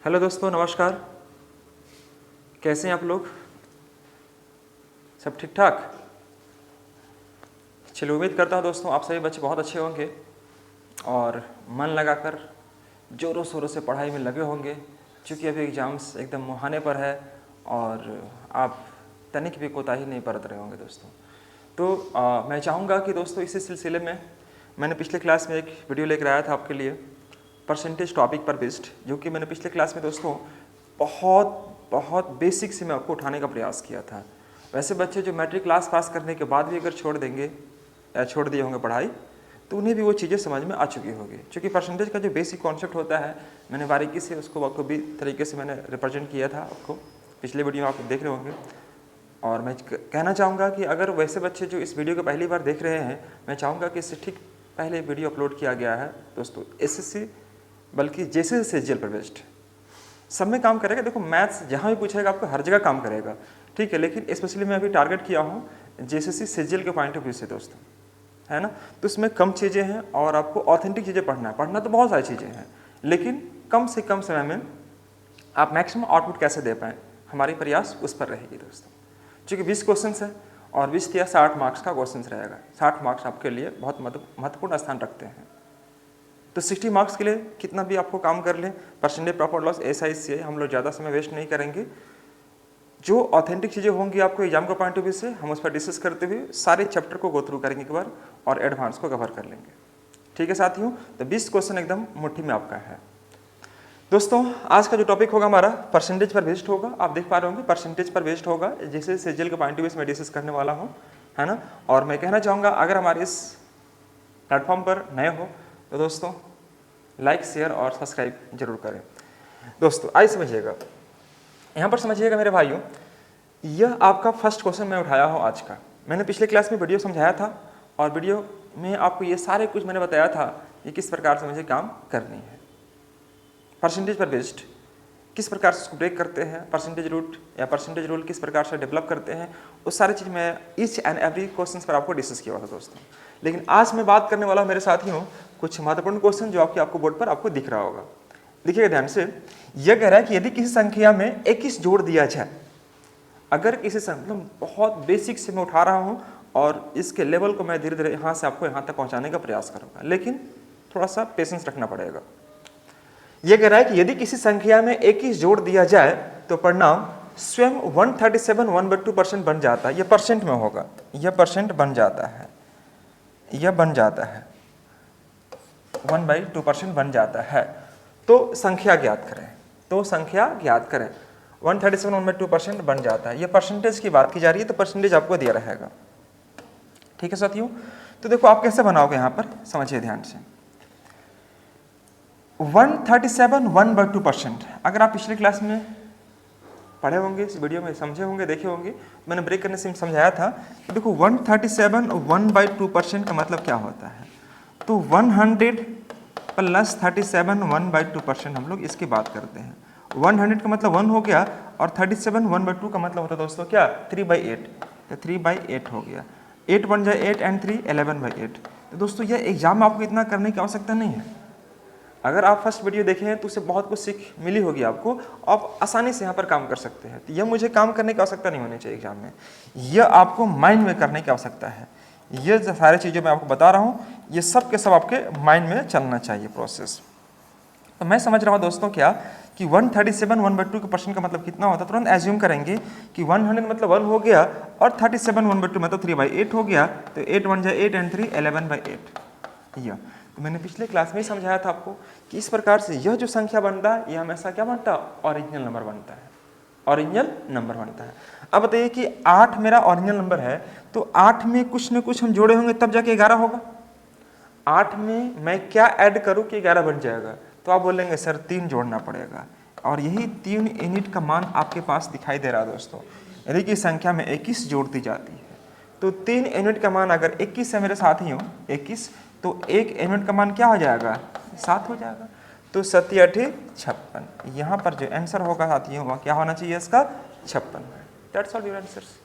Hello दोस्तों, नमस्कार। कैसे हैं आप लोग? सब ठीक ठाक? चलिए, उम्मीद करता हूँ दोस्तों आप सभी बच्चे बहुत अच्छे होंगे और मन लगाकर ज़ोरों शोरों से पढ़ाई में लगे होंगे, क्योंकि अभी एग्ज़ाम्स एकदम मुहाने पर है और आप तनिक भी कोताही नहीं बरत रहे होंगे दोस्तों। तो मैं चाहूँगा कि दोस्तों इसी सिलसिले में मैंने पिछले क्लास में एक वीडियो लेकर आया था आपके लिए, परसेंटेज टॉपिक पर बेस्ड, जो कि मैंने पिछले क्लास में दोस्तों बहुत बेसिक से मैं आपको उठाने का प्रयास किया था। वैसे बच्चे जो मैट्रिक क्लास पास करने के बाद भी अगर छोड़ देंगे या छोड़ दिए होंगे पढ़ाई, तो उन्हें भी वो चीज़ें समझ में आ चुकी होगी, क्योंकि परसेंटेज का जो बेसिक कॉन्सेप्ट होता है मैंने बारीकी से उसको बखूबी तरीके से मैंने रिप्रेजेंट किया था आपको, पिछले वीडियो में आप देख रहे होंगे। और मैं कहना चाहूँगा कि अगर वैसे बच्चे जो इस वीडियो को पहली बार देख रहे हैं, मैं चाहूँगा कि इससे ठीक पहले वीडियो अपलोड किया गया है दोस्तों, SSC बल्कि जैसे सेजियल पर बेस्ड सब में काम करेगा। देखो, मैथ्स जहाँ भी पूछेगा आपको हर जगह काम करेगा, ठीक है, लेकिन स्पेशली मैं अभी टारगेट किया हूँ JCC सेजियल के पॉइंट ऑफ व्यू से दोस्तों, है ना। तो इसमें कम चीज़ें हैं और आपको ऑथेंटिक चीज़ें पढ़ना है। पढ़ना तो बहुत सारी चीज़ें हैं, लेकिन कम से कम समय में आप मैक्सिमम आउटपुट कैसे दे पाएँ, हमारी प्रयास उस पर रहेगी दोस्तों। क्योंकि 20 क्वेश्चन है और 20 या 60 मार्क्स का क्वेश्चन रहेगा। 60 मार्क्स आपके लिए बहुत महत्वपूर्ण स्थान रखते हैं। तो 60 मार्क्स के लिए कितना भी आपको काम कर लें, परसेंटेज, प्रॉफिट लॉस, SI हम लोग ज़्यादा समय वेस्ट नहीं करेंगे। जो ऑथेंटिक चीज़ें होंगी आपको एग्जाम के पॉइंट ऑफ व्यू से, हम उस पर डिस्कस करते हुए सारे चैप्टर को गो थ्रू करेंगे एक बार और एडवांस को कवर कर लेंगे, ठीक है साथियों। तो 20 क्वेश्चन एकदम मुट्ठी में आपका है दोस्तों। आज का जो टॉपिक होगा हमारा परसेंटेज पर बेस्ड होगा। आप देख पा रहे होंगे परसेंटेज पर बेस्ड होगा, जैसे सेजियल के पॉइंट ऑफ व्यू से मैं डिस्कस करने वाला हूँ, है ना। और मैं कहना चाहूँगा अगर हमारे इस प्लेटफॉर्म पर नए हो तो दोस्तों लाइक, शेयर और सब्सक्राइब जरूर करें दोस्तों। आइए समझिएगा, यहाँ पर समझिएगा मेरे भाइयों, यह आपका फर्स्ट क्वेश्चन मैं उठाया हूँ आज का। मैंने पिछले क्लास में वीडियो समझाया था और वीडियो में आपको ये सारे कुछ मैंने बताया था कि किस प्रकार से मुझे काम करनी है। परसेंटेज पर बेस्ड किस प्रकार से उसको ब्रेक करते हैं, परसेंटेज रूट या परसेंटेज रूल किस प्रकार से डेवलप करते हैं, उस सारी चीज़ मैं ईच एंड एवरी क्वेश्चन पर आपको डिस्कस किया था दोस्तों। लेकिन आज मैं बात करने वाला हूँ मेरे साथियों कुछ महत्वपूर्ण क्वेश्चन जो आपको बोर्ड पर आपको दिख रहा होगा। देखिएगा ध्यान से, यह कह रहा है कि यदि किसी संख्या में 21 जोड़ दिया जाए, अगर किसी मतलब बहुत बेसिक से मैं उठा रहा हूँ और इसके लेवल को मैं धीरे धीरे यहाँ से आपको यहाँ तक पहुँचाने का प्रयास करूँगा, लेकिन थोड़ा सा पेशेंस रखना पड़ेगा। यह कह रहा है कि यदि किसी संख्या में 21 जोड़ दिया जाए तो परिणाम स्वयं 137 1/2% बन जाता है। यह परसेंट में होगा, यह परसेंट बन जाता है, यह बन जाता है 1/2% बन जाता है। तो संख्या ज्ञात करें, तो संख्या ज्ञात करें। 137 1/2% बन जाता है। यह परसेंटेज की बात की जा रही है, तो परसेंटेज आपको दिया रहेगा, ठीक है साथियों। तो देखो आप कैसे बनाओगे, यहाँ पर समझिए ध्यान से। 137 1/2%, अगर आप पिछले क्लास में पढ़े होंगे, इस वीडियो में समझे होंगे, देखे होंगे, मैंने ब्रेक करने से समझाया था कि देखो 137 1/2% का मतलब क्या होता है। तो 100 + 37 1/2% हम लोग इसकी बात करते हैं। 100 का मतलब 1 हो गया और 37 1/2 का मतलब होता है दोस्तों क्या, 3/8। तो 3/8 हो गया, 8 बन जाए 8 and 3 11/8। तो दोस्तों यह एग्जाम में आपको इतना करने की आवश्यकता नहीं है। अगर आप फर्स्ट वीडियो देखे हैं तो उससे बहुत कुछ सीख मिली होगी आपको, आप आसानी से यहाँ पर काम कर सकते हैं। तो यह मुझे काम करने की आवश्यकता नहीं होनी चाहिए एग्जाम में, यह आपको माइंड में करने की आवश्यकता है। ये जो सारी चीज़ें मैं आपको बता रहा हूँ, ये सब के सब आपके माइंड में चलना चाहिए प्रोसेस। तो मैं समझ रहा हूँ दोस्तों क्या कि 137 1/2% का मतलब कितना होता है। तुरंत एज्यूम करेंगे कि 100 मतलब 1 हो गया और 37 1/2 मतलब 3/8 हो गया। तो 8 बन जाए 8 and 3 11/8। यह तो मैंने पिछले क्लास में ही समझाया था आपको कि इस प्रकार से यह जो संख्या बनता है, यह हमेशा क्या बनता है, ओरिजिनल नंबर बनता है, ओरिजिनल नंबर बनता है। अब बताइए कि 8 मेरा ओरिजिनल नंबर है, तो 8 में कुछ न कुछ हम जोड़े होंगे तब जाके 11 होगा। 8 में मैं क्या ऐड करूं कि 11 बन जाएगा, तो आप बोलेंगे सर 3 जोड़ना पड़ेगा, और यही 3 यूनिट का मान आपके पास दिखाई दे रहा है दोस्तों। यदि कि संख्या में 21 जोड़ दी जाती है तो 3 यूनिट का मान अगर 21 है मेरे साथियों, 21, तो 1 यूनिट का मान क्या हो जाएगा, 7 हो जाएगा। तो 7 × 8 = 56। यहाँ पर जो आंसर होगा साथियों वह क्या होना चाहिए, इसका 56। That's all your answers.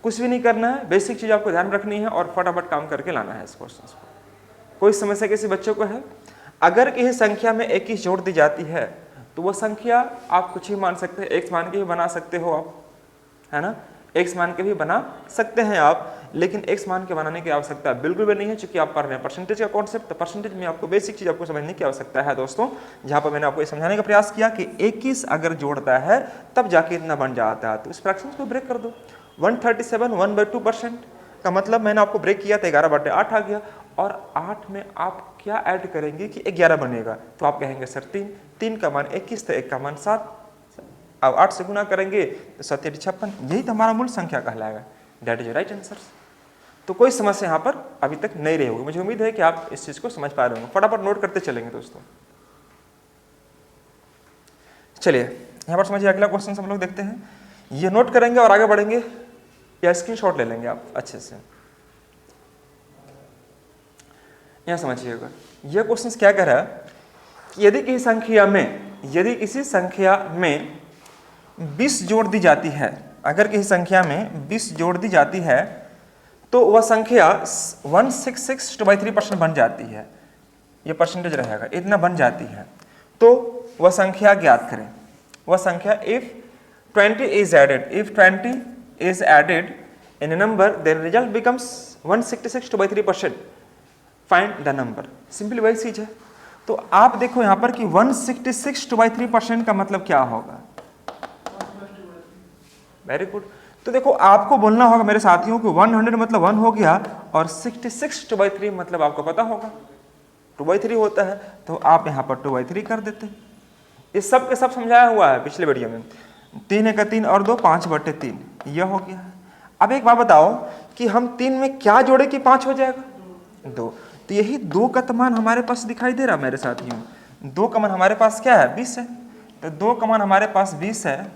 कुछ भी नहीं करना है, बेसिक चीज़ आपको ध्यान रखनी है और फटाफट काम करके लाना है इस क्वेश्चन को। कोई समस्या किसी बच्चों को है? अगर किसी संख्या में 21 जोड़ दी जाती है तो वो संख्या आप कुछ ही मान सकते हैं, x मान के भी बना सकते हो आप, है ना, x मान के भी बना सकते हैं आप, लेकिन x मान के बनाने की आवश्यकता बिल्कुल भी नहीं है, क्योंकि आप पढ़ रहे हैं परसेंटेज का कॉन्सेप्ट। तो परसेंटेज में आपको बेसिक चीज आपको समझने की आवश्यकता है दोस्तों, जहां पर मैंने आपको ये समझाने का प्रयास किया कि 21 अगर जोड़ता है तब जाके इतना बन जाता है। तो इस फ्रैक्शन को ब्रेक कर दो, 137 1/2% का मतलब मैंने आपको ब्रेक किया था 11/8 आ गया, और 8 में आप क्या ऐड करेंगे कि 11 बनेगा, तो आप कहेंगे सर 3 का मान 21 तो 1 का मान 7, अब 8 से गुना करेंगे तो 7 56, यही तो हमारा मूल संख्या कहलाएगा। That is right answer. तो कोई समस्या यहाँ पर अभी तक नहीं रही होगी, मुझे उम्मीद है कि आप इस चीज को समझ पा रहे होंगे। फटाफट नोट करते चलेंगे दोस्तों। चलिए यहाँ पर समझिए, अगला क्वेश्चन हम लोग देखते हैं, ये नोट करेंगे और आगे बढ़ेंगे या स्क्रीनशॉट ले लेंगे आप अच्छे से। यहाँ समझिएगा, यह क्वेश्चन क्या कह रहा है कि यदि किसी संख्या में 20 जोड़ दी जाती है, अगर किसी संख्या में 20 जोड़ दी जाती है तो वह संख्या 166/3% बन जाती है, यह परसेंटेज रहेगा, इतना बन जाती है। तो वह संख्या ज्ञात करें। वह संख्या if 20 is added in a number, then result becomes 166/3%. Find the number. Simply वही चीज है। तो आप देखो यहाँ पर कि 166/3% का मतलब क्या होगा। Very good. तो देखो आपको बोलना होगा मेरे साथियों कि 100 मतलब 1 हो गया, और 66/3 मतलब आपको पता होगा 2/3 होता है, तो आप यहाँ पर 2/3 कर देते। इस सब के सब समझाया हुआ है पिछले वीडियो में। 3 एक 3 और 2 5/3 यह हो गया। अब एक बात बताओ कि हम 3 में क्या जोड़े कि 5 हो जाएगा, 2। तो यही 2 का मान हमारे पास दिखाई दे रहा मेरे साथियों। 2 का मान हमारे पास क्या है, 20 है। तो 2 का मान हमारे पास 20 है,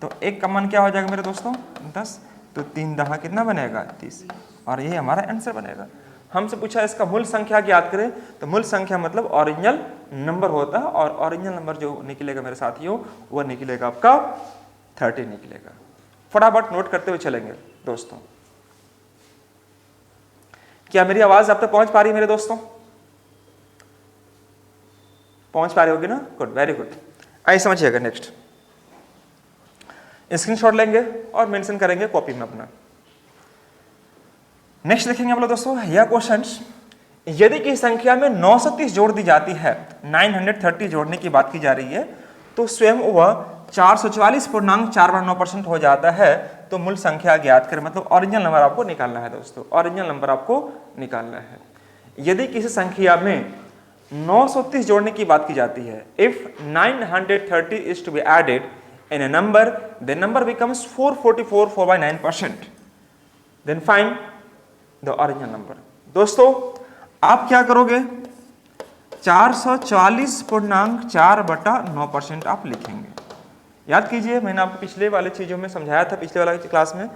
तो 1 का मान क्या हो जाएगा मेरे दोस्तों, 10। तो 3 10 कितना बनेगा, 30, और यही हमारा आंसर बनेगा। हमसे पूछा इसका मूल संख्या ज्ञात करें, तो मूल संख्या मतलब ओरिजिनल नंबर होता है, और ओरिजिनल नंबर जो निकलेगा मेरे साथियों वो निकलेगा आपका 30 निकलेगा। फटाफट नोट करते हुए चलेंगे दोस्तों। क्या मेरी आवाज आप तक पहुंच पा रही है मेरे दोस्तों, पहुंच पा रही होगी ना, गुड, वेरी गुड। आइए समझिएगा। नेक्स्ट स्क्रीनशॉट लेंगे और मेंशन करेंगे कॉपी में अपना। नेक्स्ट देखेंगे हम लोग दोस्तों, यह क्वेश्चन, यदि की संख्या में 930 जोड़ दी जाती है, 930 जोड़ने की बात की जा रही है, तो स्वयं वह 444.49% हो जाता है। तो मूल संख्या ज्ञात करें, मतलब ओरिजिनल नंबर आपको निकालना है दोस्तों, ओरिजिनल नंबर आपको निकालना है। यदि किसी संख्या में 930 जोड़ने की बात की जाती है, if 930 is to be added in a number, the number becomes 444 4/9%, then find the original number. दोस्तों आप क्या करोगे, 444.4/9% आप लिखेंगे। याद कीजिए मैंने आपको पिछले वाले चीजों में समझाया था, पिछले वाले क्लास में।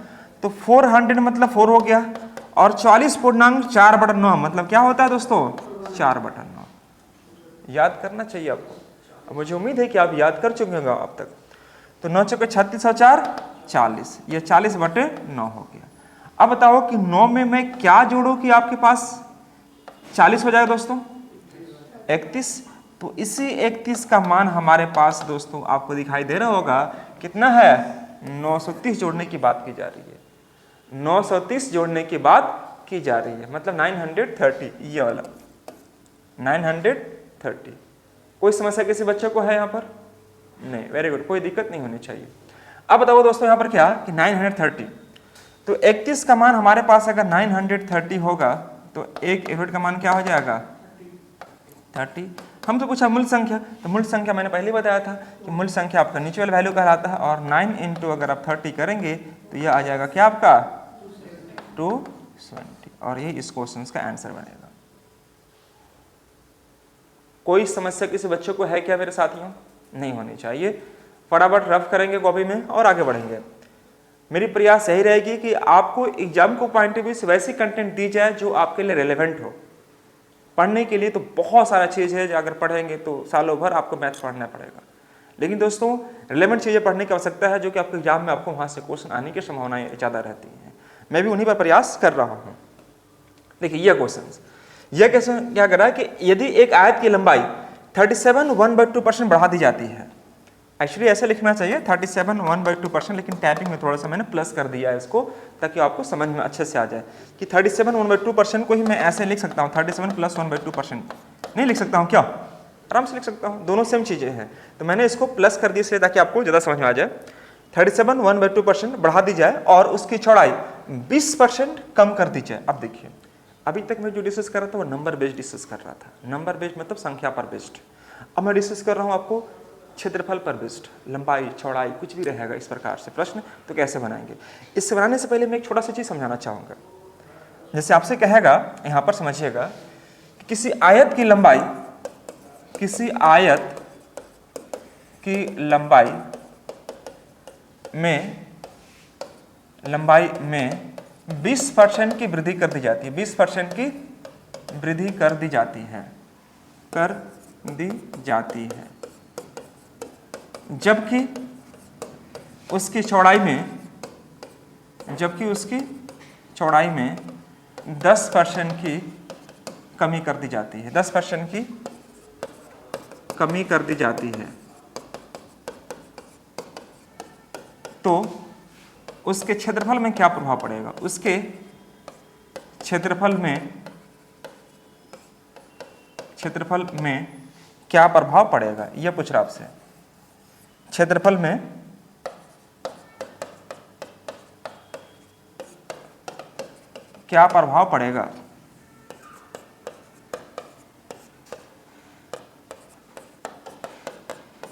तो 400 मतलब 4 हो गया, और 40.4/9 मतलब क्या होता है दोस्तों, 4/9। याद करना चाहिए आपको। अब मुझे उम्मीद है कि आप याद कर चुके होंगे अब तक। तो 9 चौके 36 और 4 40, ये 40/9 हो गया। अब बताओ कि 9 में मैं क्या जोड़ू कि आपके पास 40 हो जाएगा दोस्तों, 31। तो इसी 31 का मान हमारे पास दोस्तों आपको दिखाई दे रहा होगा, कितना है, 930 जोड़ने की बात की जा रही है, 930 जोड़ने की बात की जा रही है, मतलब 930, ये वाला 930। कोई समस्या किसी बच्चे को है यहाँ पर, नहीं, वेरी गुड, कोई दिक्कत नहीं होनी चाहिए। अब बताओ दोस्तों यहाँ पर क्या कि 930, तो 31 का मान हमारे पास अगर 930 होगा तो एक यूनिट का मान क्या हो जाएगा, 30। हम तो पूछा मूल संख्या, तो मूल संख्या मैंने पहले बताया था कि मूल संख्या आपका नीचुअल वैल्यू कहलाता है, और 9 इंटू अगर आप 30 करेंगे तो यह आ जाएगा क्या आपका 220, और ये इस क्वेश्चन का आंसर बनेगा। कोई समस्या किसी बच्चे को है क्या मेरे साथियों, नहीं होनी चाहिए। फटाफट रफ करेंगे कॉपी में और आगे बढ़ेंगे। मेरी प्रयास यही रहेगी कि आपको एग्जाम को पॉइंट ऑफ व्यू से वैसी कंटेंट दी जाए जो आपके लिए रेलेवेंट हो। पढ़ने के लिए तो बहुत सारा चीज़ है, अगर पढ़ेंगे तो सालों भर आपको मैथ पढ़ना पड़ेगा, लेकिन दोस्तों रिलेवेंट चीज़ें पढ़ने की आवश्यकता है, जो कि आपके एग्जाम में आपको वहाँ से क्वेश्चन आने की संभावनाएं ज़्यादा रहती हैं। मैं भी उन्हीं पर प्रयास कर रहा हूँ। देखिए यह क्वेश्चन क्या कर रहा है कि यदि एक आयत की लंबाई 37 1/2% बढ़ा दी जाती है, एक्चुअली ऐसे लिखना चाहिए 37 1/2%, लेकिन टाइपिंग में थोड़ा सा मैंने प्लस कर दिया है इसको, ताकि आपको समझ में अच्छे से आ जाए कि 37 1/2% को ही मैं ऐसे लिख सकता हूँ, 37 + 1/2% नहीं लिख सकता हूँ क्या? आराम से लिख सकता हूँ, दोनों सेम चीज़ें हैं। तो मैंने इसको प्लस कर दिया इसलिए ताकि आपको ज़्यादा समझ में आ जाए। 37 1/2% बढ़ा दी जाए और उसकी चौड़ाई 20% कम कर दी जाए। अब देखिए, अभी तक मैं जो डिस्कस कर रहा था वो नंबर बेस्ड डिस्कस कर रहा था, नंबर बेस्ड मतलब संख्या पर बेस्ड। अब मैं डिस्कस कर रहा हूँ आपको क्षेत्रफल पर बेस्ड, लंबाई चौड़ाई कुछ भी रहेगा इस प्रकार से प्रश्न, तो कैसे बनाएंगे। इससे बनाने से पहले मैं एक छोटा सा चीज़ समझाना चाहूँगा। जैसे आपसे कहेगा, यहाँ पर समझिएगा कि किसी आयत की लंबाई, किसी आयत की लंबाई में 20% की वृद्धि कर दी जाती है, 20% की वृद्धि कर दी जाती है, जबकि उसकी चौड़ाई में 10% की कमी कर दी जाती है, 10% की कमी कर दी जाती है, तो उसके क्षेत्रफल में क्या प्रभाव पड़ेगा? उसके क्षेत्रफल में क्या प्रभाव पड़ेगा, यह पूछ रहा आपसे। क्षेत्रफल में क्या प्रभाव पड़ेगा?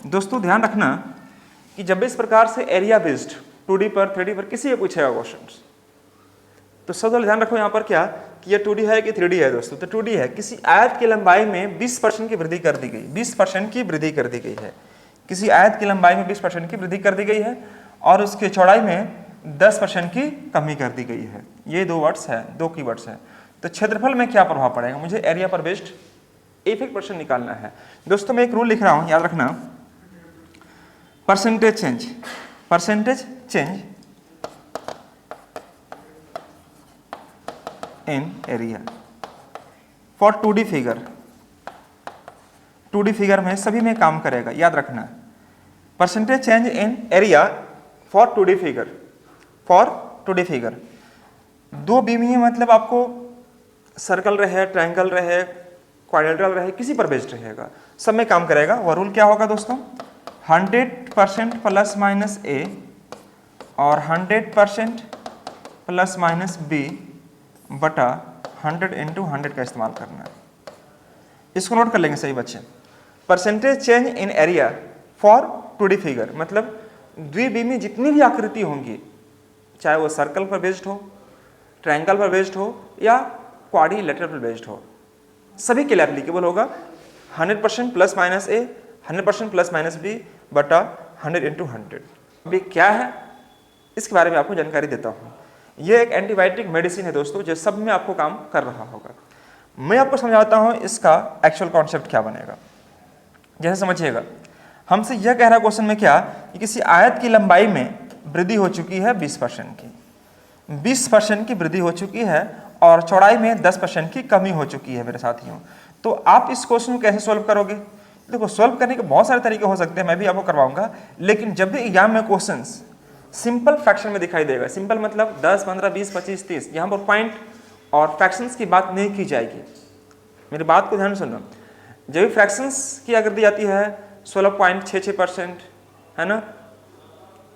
दोस्तों ध्यान रखना कि जब भी इस प्रकार से एरिया बेस्ड 2D पर 3D पर किसी से पूछेगा क्वेश्चन, तो सबसे ध्यान रखो यहाँ पर क्या कि ये 2D है कि 3D है। दोस्तों तो 2D है। किसी आयत की लंबाई में 20% की वृद्धि कर दी गई, 20% की वृद्धि कर दी गई है, किसी आयत की लंबाई में 20% की वृद्धि कर दी गई है और उसकी चौड़ाई में 10% की कमी कर दी गई है। ये दो वर्ड्स है, दो कीवर्ड्स हैं। तो क्षेत्रफल में क्या प्रभाव पड़ेगा, मुझे एरिया पर बेस्ड एक प्रश्न निकालना है। दोस्तों मैं एक रूल लिख रहा हूँ, याद रखना, percentage change in area for 2D figure. 2D figure में सभी में काम करेगा, याद रखना। Percentage change in area for 2D figure. दो बीमी मतलब आपको सर्कल रहे, ट्रायंगल रहे, क्वाड्रिलेटरल रहे, किसी पर बेस्ड रहेगा, सब में काम करेगा। वह रूल क्या होगा दोस्तों? 100% ± a और 100% ± b बटा 100 × 100 का इस्तेमाल करना है। इसको नोट कर लेंगे सही बच्चे। Percentage change in area for 2D figure मतलब द्विविमी जितनी भी आकृति होंगी, चाहे वो सर्कल पर बेस्ड हो, ट्रायंगल पर बेस्ड हो या क्वाड्रिलेटरल पर बेस्ड हो, सभी के लिए एप्लीकेबल होगा 100% ± a 100% ± b बटा 100 × 100। अभी क्या है इसके बारे में आपको जानकारी देता हूँ। यह एक एंटीबायोटिक मेडिसिन है दोस्तों, जो सब में आपको काम कर रहा होगा। मैं आपको समझाता हूँ इसका एक्चुअल कॉन्सेप्ट क्या बनेगा। जैसे समझिएगा, हमसे यह कह रहा है क्वेश्चन में क्या कि किसी आयत की लंबाई में वृद्धि हो चुकी है 20% की, 20% की वृद्धि हो चुकी है और चौड़ाई में 10% की कमी हो चुकी है मेरे साथियों। तो आप इस क्वेश्चन को कैसे सोल्व करोगे? देखो, सोल्व करने के बहुत सारे तरीके हो सकते हैं, मैं भी आपको करवाऊंगा। लेकिन जब भी एग्जाम में क्वेश्चंस सिंपल फ्रैक्शन में दिखाई देगा, सिंपल मतलब 10, 15, 20, 25, 30, यहाँ पर पॉइंट और फ्रैक्शंस की बात नहीं की जाएगी। मेरी बात को ध्यान सुनना। जब भी फ्रैक्शंस की अगर दी जाती है 16.66% है ना,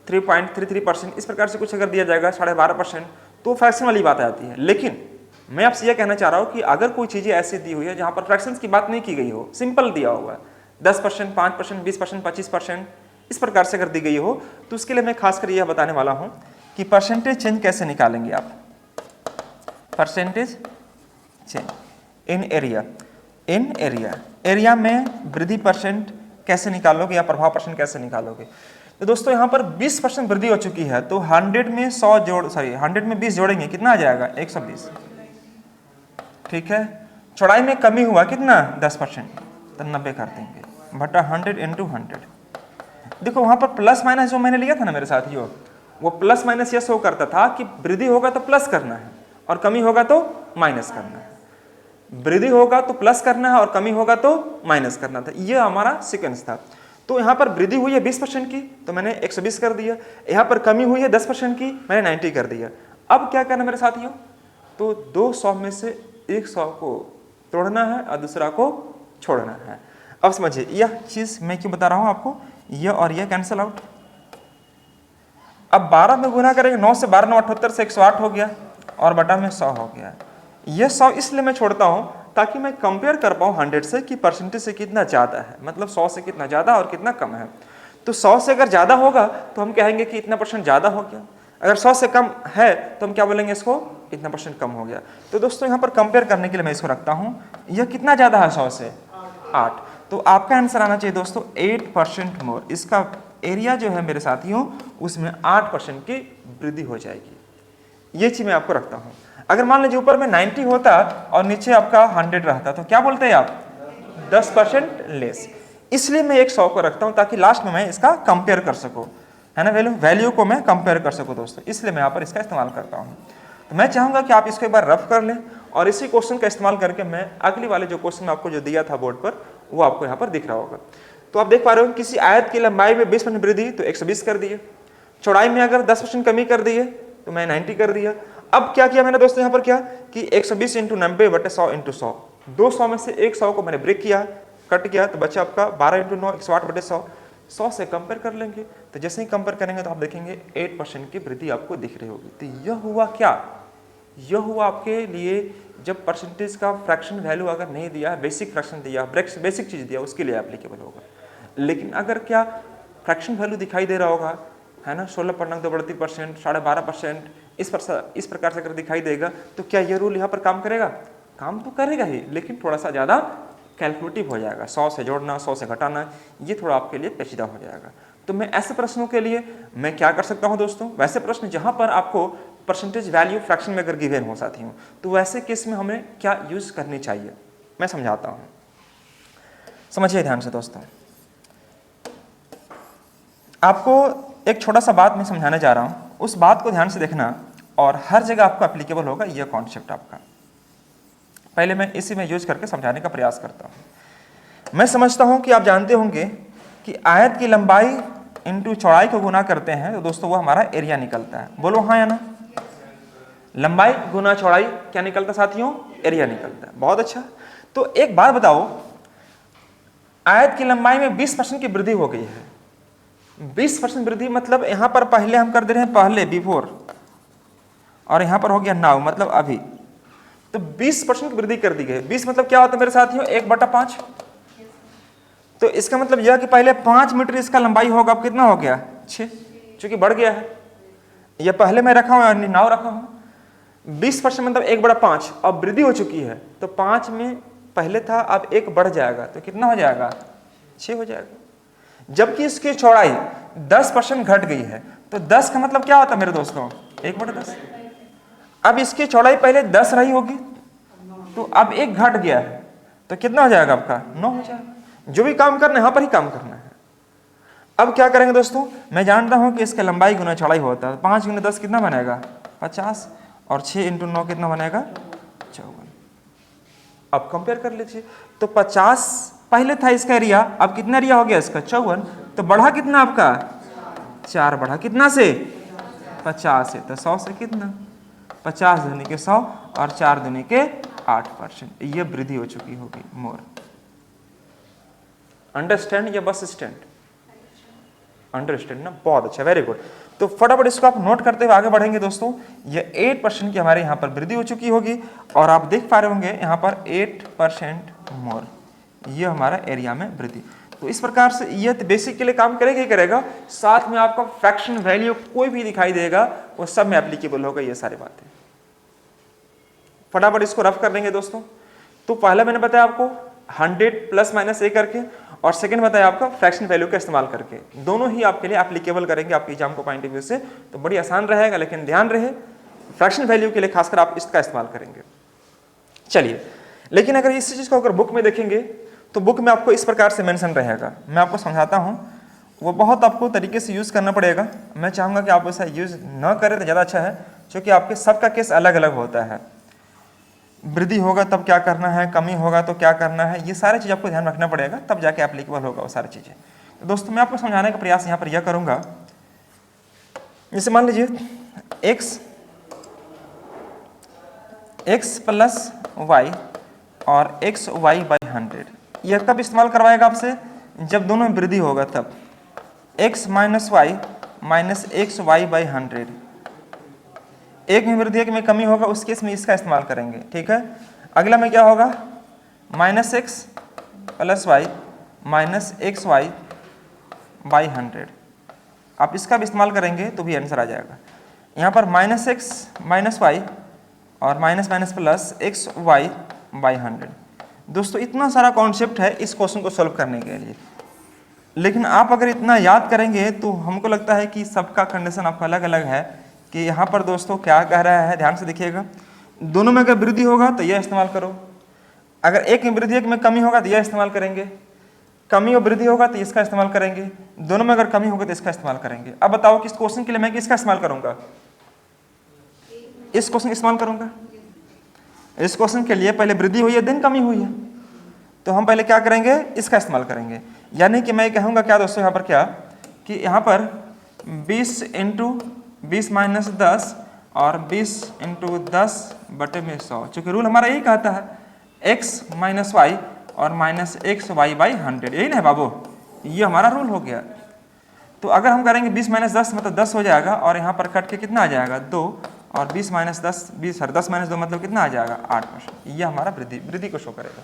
3.33%, इस प्रकार से कुछ अगर दिया जाएगा 12.5%, तो फ्रैक्शन वाली बात आती है। लेकिन मैं आपसे यह कहना चाह रहा हूँ कि अगर कोई चीज़ें ऐसी दी हुई है जहाँ पर फ्रैक्शंस की बात नहीं की गई हो, सिंपल दिया हुआ है 10%, 5%, 20%, 25%, इस प्रकार से अगर दी गई हो, तो उसके लिए मैं खासकर यह बताने वाला हूँ कि परसेंटेज चेंज कैसे निकालेंगे आप। परसेंटेज चेंज इन एरिया में वृद्धि परसेंट कैसे निकालोगे या प्रभाव परसेंट कैसे निकालोगे। तो दोस्तों यहाँ पर 20% वृद्धि हो चुकी है, तो 100 में 100 में 20 जोड़ेंगे, कितना आ जाएगा? 120। ठीक है। चौड़ाई में कमी हुआ कितना? 10%, तो 90 कर देंगे बटा 100 × 100। देखो वहाँ पर प्लस माइनस जो मैंने लिया था ना मेरे साथियों, वो प्लस माइनस ये शो करता था कि वृद्धि होगा तो प्लस करना है और कमी होगा तो माइनस करना है। वृद्धि होगा तो प्लस करना है और कमी होगा तो माइनस करना था, ये हमारा सीक्वेंस था। तो यहाँ पर वृद्धि हुई है 20% की, तो मैंने 120 कर दिया। यहाँ पर कमी हुई है 10% की, मैंने 90 कर दिया। अब क्या करना मेरे साथियों, तो 200 में से 100 को तोड़ना है और दूसरा को छोड़ना है। अब समझिए यह चीज मैं क्यों बता रहा हूं आपको, यह और यह कैंसिल आउट। अब 12 में गुना करेंगे, 9 से 12 9 78 से 108 हो गया और बटा में 100 हो गया। यह 100 इसलिए मैं छोड़ता हूं ताकि मैं कंपेयर कर पाऊं 100 से कि परसेंटेज से कितना ज़्यादा है, मतलब 100 से कितना ज़्यादा और कितना कम है। तो 100 से अगर ज़्यादा होगा तो हम कहेंगे कि इतना % ज़्यादा हो गया, अगर 100 से कम है तो हम क्या बोलेंगे, इसको इतना % कम हो गया। तो दोस्तों यहाँ पर कंपेयर करने के लिए मैं इसको रखता हूँ, यह कितना ज़्यादा है 100 से, 8। तो आपका आंसर आना चाहिए दोस्तों 8% मोर। इसका एरिया जो है मेरे साथियों उसमें 8% की वृद्धि हो जाएगी। ये चीज मैं आपको रखता हूं। अगर मान लीजिए ऊपर में 90 होता और नीचे आपका 100 रहता तो क्या बोलते हैं आप, 10% लेस। इसलिए मैं एक 100 को रखता हूं ताकि लास्ट में मैं इसका कंपेयर कर सकूं, है ना, वैल्यू को मैं कंपेयर कर सकूं दोस्तों, इसलिए मैं यहाँ पर इसका इस्तेमाल करता हूँ। तो मैं चाहूंगा कि आप इसको एक बार रफ कर लें और इसी क्वेश्चन का इस्तेमाल करके मैं अगली वाले जो क्वेश्चन आपको जो दिया था बोर्ड पर वो आपको यहाँ पर दिख रहा होगा। तो आप देख पा रहे हो किसी आयत की लंबाई में 20% वृद्धि तो 120 कर दिए, चौड़ाई में अगर 10% कमी कर दिए तो मैं 90 कर दिया। अब क्या किया मैंने दोस्तों यहाँ पर क्या कि 120 × 90 बटे 100 × 100, 200 में से एक 100 को मैंने ब्रेक किया, कट किया, तो बचा आपका 12 × 9 108 बटे 100। 100 से कंपेयर कर लेंगे, तो जैसे ही कंपेयर करेंगे तो आप देखेंगे 8% की वृद्धि आपको दिख रही होगी। तो यह हुआ क्या, यह हुआ आपके लिए जब परसेंटेज का फ्रैक्शन वैल्यू अगर नहीं दिया है, बेसिक फ्रैक्शन दिया, बेसिक चीज दिया, उसके लिए एप्लीकेबल होगा। लेकिन अगर क्या फ्रैक्शन वैल्यू दिखाई दे रहा होगा, है ना, 16.2% 12.5%, इस प्रकार से अगर दिखाई देगा तो क्या यह रूल यहाँ पर काम करेगा, काम तो करेगा ही, लेकिन थोड़ा सा ज़्यादा कैलकुलेटिव हो जाएगा। 100 से जोड़ना, 100 से घटाना, ये थोड़ा आपके लिए पेचीदा हो जाएगा। तो मैं ऐसे प्रश्नों के लिए मैं क्या कर सकता हूँ दोस्तों, वैसे प्रश्न जहाँ पर आपको परसेंटेज वैल्यू फ्रैक्शन में अगर गिवन हो साथियों, तो वैसे केस में हमें क्या यूज करनी चाहिए मैं समझाता हूँ। समझिए ध्यान से दोस्तों, आपको एक छोटा सा बात मैं समझाने जा रहा हूँ, उस बात को ध्यान से देखना और हर जगह आपको एप्लीकेबल होगा यह कॉन्सेप्ट आपका। पहले मैं इसी में यूज करके समझाने का प्रयास करता हूँ। मैं समझता हूँ कि आप जानते होंगे कि आयत की लंबाई इंटू चौड़ाई को गुना करते हैं तो दोस्तों वो हमारा एरिया निकलता है। बोलो हाँ या ना, लंबाई गुना चौड़ाई क्या निकलता साथियों, एरिया निकलता है। बहुत अच्छा। तो एक बात बताओ, आयत की लंबाई में 20% की वृद्धि हो गई है। 20% वृद्धि मतलब यहां पर पहले हम कर दे रहे हैं, पहले बिफोर, और यहां पर हो गया नाउ मतलब अभी। तो 20% की वृद्धि कर दी गई। 20 मतलब क्या होता है मेरे साथियों, 1/5। तो इसका मतलब यह कि पहले 5 मीटर इसका लंबाई होगा, अब कितना हो गया 6, चूंकि बढ़ गया है। यह पहले मैं रखा हूं, नाउ रखा हूं। 20% मतलब 1/5, अब वृद्धि हो चुकी है तो 5 में पहले था, अब 1 बढ़ जाएगा तो कितना हो जाएगा, 6 हो जाएगा। जबकि इसकी चौड़ाई 10% घट गई है, तो 10 का मतलब क्या होता है मेरे दोस्तों, 1/10। अब इसकी चौड़ाई पहले 10 रही होगी तो अब 1 घट गया है तो कितना हो जाएगा आपका, 9 हो जाएगा। जो भी काम करना है यहाँ पर ही काम करना है। अब क्या करेंगे दोस्तों, मैं जानता हूं कि इसका लंबाई गुना चौड़ाई होता है, 5 × 10 कितना बनेगा 50, और 6 × 9 कितना बनेगा 54। अब कंपेयर कर लीजिए, तो 50 पहले था इसका एरिया, अब कितना एरिया हो गया इसका 54, तो बढ़ा कितना आपका 4, बढ़ा कितना से 50 से, तो 100 से कितना 50 दूनी के 100 और 4 दूनी के 8%, ये वृद्धि हो चुकी होगी मोर। अंडरस्टैंड या बस स्टैंड, अंडरस्टैंड ना, बहुत अच्छा, वेरी गुड। तो फटाफट इसको आप नोट करते हुए आगे बढ़ेंगे दोस्तों। ये 8% की हमारे यहाँ पर वृद्धि हो चुकी होगी और आप देख पा रहे होंगे यहाँ पर 8% मोर, ये हमारा एरिया में वृद्धि। तो इस प्रकार से ये बेसिक के लिए काम करेगा ही करेगा, साथ में आपका फ्रैक्शन वैल्यू कोई भी दिखाई देगा वो सब में एप्लीकेबल होगा ये सारी बातें। फटाफट इसको रफ कर लेंगे दोस्तों। तो पहला मैंने बताया आपको 100 ± a करके, और सेकंड बताया आपका फ्रैक्शन वैल्यू का इस्तेमाल करके। दोनों ही आपके लिए एप्लीकेबल करेंगे आपके एग्जाम को पॉइंट ऑफ व्यू से, तो बड़ी आसान रहेगा, लेकिन ध्यान रहे फ्रैक्शन वैल्यू के लिए खासकर आप इसका इस्तेमाल करेंगे। चलिए, लेकिन अगर इस चीज को अगर बुक में देखेंगे तो बुक में आपको इस प्रकार से मेंशन रहेगा, मैं आपको समझाता हूँ, वो बहुत आपको तरीके से यूज करना पड़ेगा। मैं चाहूंगा कि आप ऐसा यूज न करें तो ज़्यादा अच्छा है, क्योंकि आपके सबका केस अलग अलग होता है। वृद्धि होगा तब क्या करना है, कमी होगा तो क्या करना है, ये सारी चीज़ आपको ध्यान रखना पड़ेगा, तब जाके एप्लीकेबल होगा वो सारी चीज़ें। दोस्तों मैं आपको समझाने का प्रयास यहाँ पर यह करूँगा, जैसे मान लीजिए x प्लस वाई और एक्स वाई बाई 100, यह कब इस्तेमाल करवाएगा आपसे, जब दोनों में वृद्धि होगा तब। x minus Y minus X Y by 100, एक में वृद्धि एक में कमी होगा, उस केस में इसका इस्तेमाल करेंगे, ठीक है। अगला में क्या होगा, minus X plus Y minus X Y by 100, आप इसका भी इस्तेमाल करेंगे तो भी आंसर आ जाएगा। यहाँ पर माइनस एक्स माइनस वाई और minus minus plus X Y by 100। दोस्तों इतना सारा कॉन्सेप्ट है इस क्वेश्चन को सॉल्व करने के लिए, लेकिन आप अगर इतना याद करेंगे तो हमको लगता है कि सबका कंडीशन आपका अलग अलग है कि यहाँ पर दोस्तों क्या कह रहा है, ध्यान से देखिएगा। दोनों में अगर वृद्धि होगा तो यह इस्तेमाल करो, अगर एक में वृद्धि एक में कमी होगा तो यह इस्तेमाल करेंगे, कमी और वृद्धि होगा तो इसका इस्तेमाल करेंगे, दोनों में अगर कमी होगा तो इसका इस्तेमाल करेंगे। अब बताओ किस क्वेश्चन के लिए मैं किसका इस्तेमाल करूंगा, इस क्वेश्चन का इस्तेमाल करूंगा। इस क्वेश्चन के लिए पहले वृद्धि हुई है देन कमी हुई है, तो हम पहले क्या करेंगे, इसका इस्तेमाल करेंगे। यानी कि मैं कहूँगा क्या दोस्तों यहाँ पर क्या, कि यहाँ पर 20 इंटू 20 माइनस 10 और 20 इंटू 10 बटे में 100, चूँकि रूल हमारा यही कहता है x माइनस वाई और माइनस एक्स वाई बाई 100, यही ना बाबू, ये हमारा रूल हो गया। तो अगर हम करेंगे 20 माइनस 10 मतलब 10 हो जाएगा, और यहाँ पर कट के कितना आ जाएगा 2, और 20 माइनस 10 10 माइनस 2 मतलब कितना आ जाएगा 8%, ये हमारा वृद्धि को शो करेगा।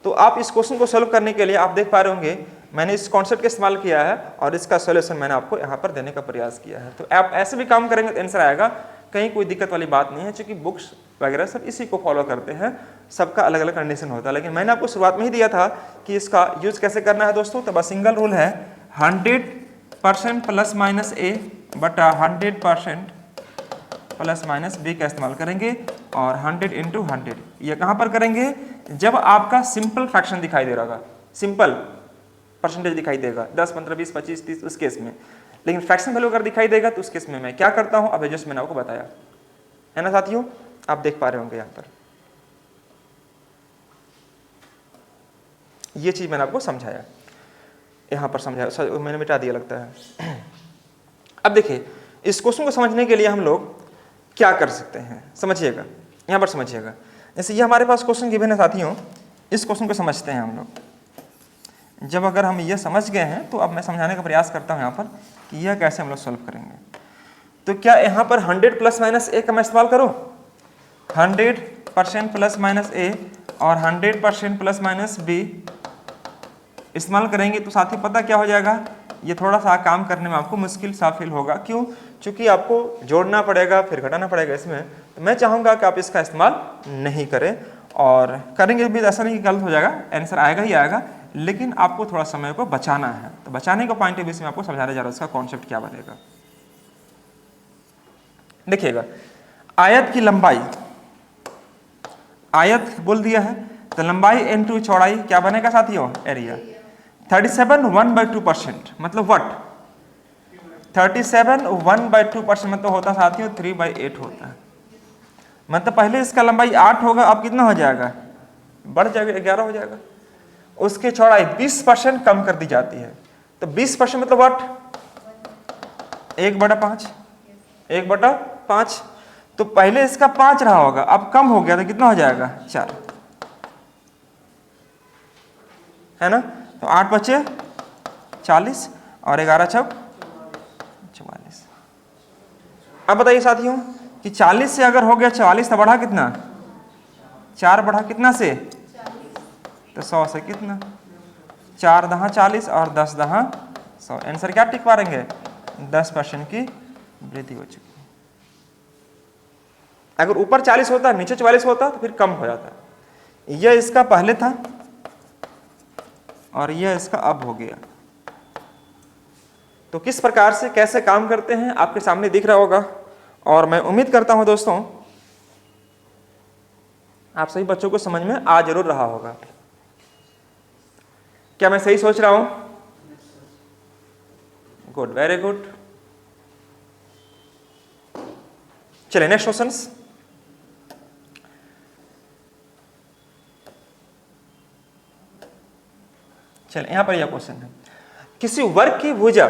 तो आप इस क्वेश्चन को सोल्व करने के लिए आप देख पा रहे होंगे मैंने इस कॉन्सेप्ट का इस्तेमाल किया है और इसका सॉल्यूशन मैंने आपको यहाँ पर देने का प्रयास किया है। तो आप ऐसे भी काम करेंगे तो आंसर आएगा, कहीं कोई दिक्कत वाली बात नहीं है, क्योंकि बुक्स वगैरह सब इसी को फॉलो करते हैं, सबका अलग अलग कंडीशन होता है। लेकिन मैंने आपको शुरुआत में ही दिया था कि इसका यूज कैसे करना है दोस्तों, तो बस सिंगल रूल है 100% प्लस माइनस ए बटा 100% प्लस माइनस बी का इस्तेमाल करेंगे, और 100 इंटू 100 ये कहाँ पर करेंगे, जब आपका सिंपल फ्रैक्शन दिखाई दे रहा, सिंपल परसेंटेज दिखाई देगा 10 15 20 25 30 उस केस में। लेकिन फ्रैक्शन वैल्यू अगर दिखाई देगा तो उस केस में मैं क्या करता हूँ, अब जस्ट मैंने आपको बताया है ना साथियों, आप देख पा रहे होंगे यहाँ पर ये चीज मैंने आपको समझाया, यहाँ पर समझाया, मैंने मिटा दिया लगता है। अब देखिए इस क्वेश्चन को समझने के लिए हम लोग क्या कर सकते हैं, समझिएगा यहाँ पर समझिएगा। जैसे ये हमारे पास क्वेश्चन गिवन है साथियों, इस क्वेश्चन को समझते हैं हम लोग। जब अगर हम ये समझ गए हैं तो अब मैं समझाने का प्रयास करता हूँ यहाँ पर कि यह कैसे हम लोग सॉल्व करेंगे। तो क्या यहाँ पर 100 प्लस माइनस ए का मैं इस्तेमाल करूँ, 100% प्लस माइनस ए और 100% प्लस माइनस बी इस्तेमाल करेंगे तो साथी पता क्या हो जाएगा, ये थोड़ा सा काम करने में आपको मुश्किल सा फील होगा। क्यों, क्योंकि आपको जोड़ना पड़ेगा फिर घटाना पड़ेगा इसमें। तो मैं चाहूँगा कि आप इसका इस्तेमाल नहीं करें, और करेंगे भी ऐसा नहीं कि गलत हो जाएगा, आंसर आएगा ही आएगा, लेकिन आपको थोड़ा समय को बचाना है। तो बचाने का पॉइंट ऑफ व्यू से मैं आपको समझाने जा रहा हूँ इसका कॉन्सेप्ट क्या बनेगा। देखिएगा आयत की लंबाई, आयत बोल दिया है तो लंबाई इंटू चौड़ाई क्या बनेगा साथियों, एरिया। 37 1/2% मतलब व्हाट, 37 1/2% मतलब होता साथियों 3/8 होता है। मतलब पहले इसका लंबाई 8 होगा, अब कितना हो जाएगा, बढ़ जाएगा 11 हो जाएगा। उसकी चौड़ाई 20% कम कर दी जाती है, तो 20% मतलब व्हाट, 1/5, 1/5। तो पहले इसका 5 रहा होगा, अब कम हो गया तो कितना हो जाएगा 4, है ना। तो 8 बचे 40 और 11 चौक 44। अब बताइए साथियों कि 40 से अगर हो गया 44 तो बढ़ा कितना, 4 बढ़ा कितना से, तो 100 से कितना, 4 दहा 40 और 10 दहा 100। आंसर क्या टिक पाएंगे, 10% की वृद्धि हो चुकी है। अगर ऊपर 40 होता नीचे 44 होता तो फिर कम हो जाता। यह इसका पहले था और यह इसका अब हो गया। तो किस प्रकार से कैसे काम करते हैं आपके सामने दिख रहा होगा, और मैं उम्मीद करता हूं दोस्तों आप सभी बच्चों को समझ में आ जरूर रहा होगा। क्या मैं सही सोच रहा हूं, गुड, वेरी गुड। चलिए नेक्स्ट क्वेश्चंस। चलिए यहाँ पर यह क्वेश्चन है, किसी वर्ग की भुजा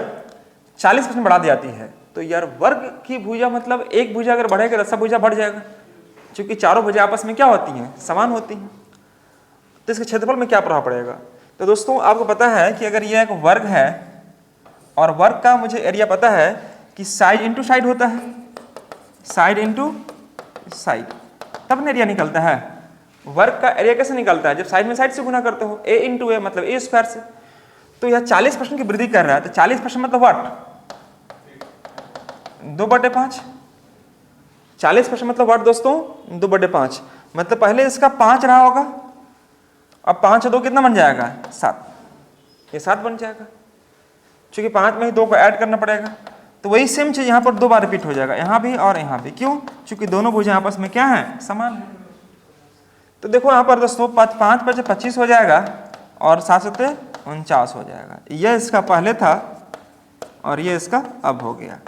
40% बढ़ा दी जाती है। तो यार वर्ग की भुजा मतलब एक भुजा अगर बढ़ेगा तो सब भुजा बढ़ जाएगा, क्योंकि चारों भुजा आपस में क्या होती हैं, समान होती हैं। तो इसके क्षेत्रफल में क्या प्रभाव पड़ेगा। तो दोस्तों आपको पता है कि अगर यह एक वर्ग है और वर्ग का मुझे एरिया पता है कि साइड इंटू साइड होता है, साइड इंटू साइड, तब ना एरिया निकलता है। वर्ग का एरिया कैसे निकलता है, जब साइड में साइड से गुना करते हो, a इंटू ए मतलब ए स्क्वायर से। तो यह 40% की वृद्धि कर रहा है, तो 40% मतलब व्हाट, 2/5। 40% मतलब व्हाट दोस्तों, 2/5। मतलब पहले इसका 5 रहा होगा, अब 5 और 2 कितना बन जाएगा, 7। ये 7 बन जाएगा, क्योंकि 5 में ही 2 को ऐड करना पड़ेगा। तो वही सेम चीज यहाँ पर 2 बार रिपीट हो जाएगा, यहाँ भी और यहाँ भी। क्यों, क्योंकि दोनों भुजा आपस में क्या है, समान है। तो देखो यहाँ पर दोस्तों 5 5 25 हो जाएगा और 7 7 49 हो जाएगा। यह इसका पहले था और ये इसका अब हो गया।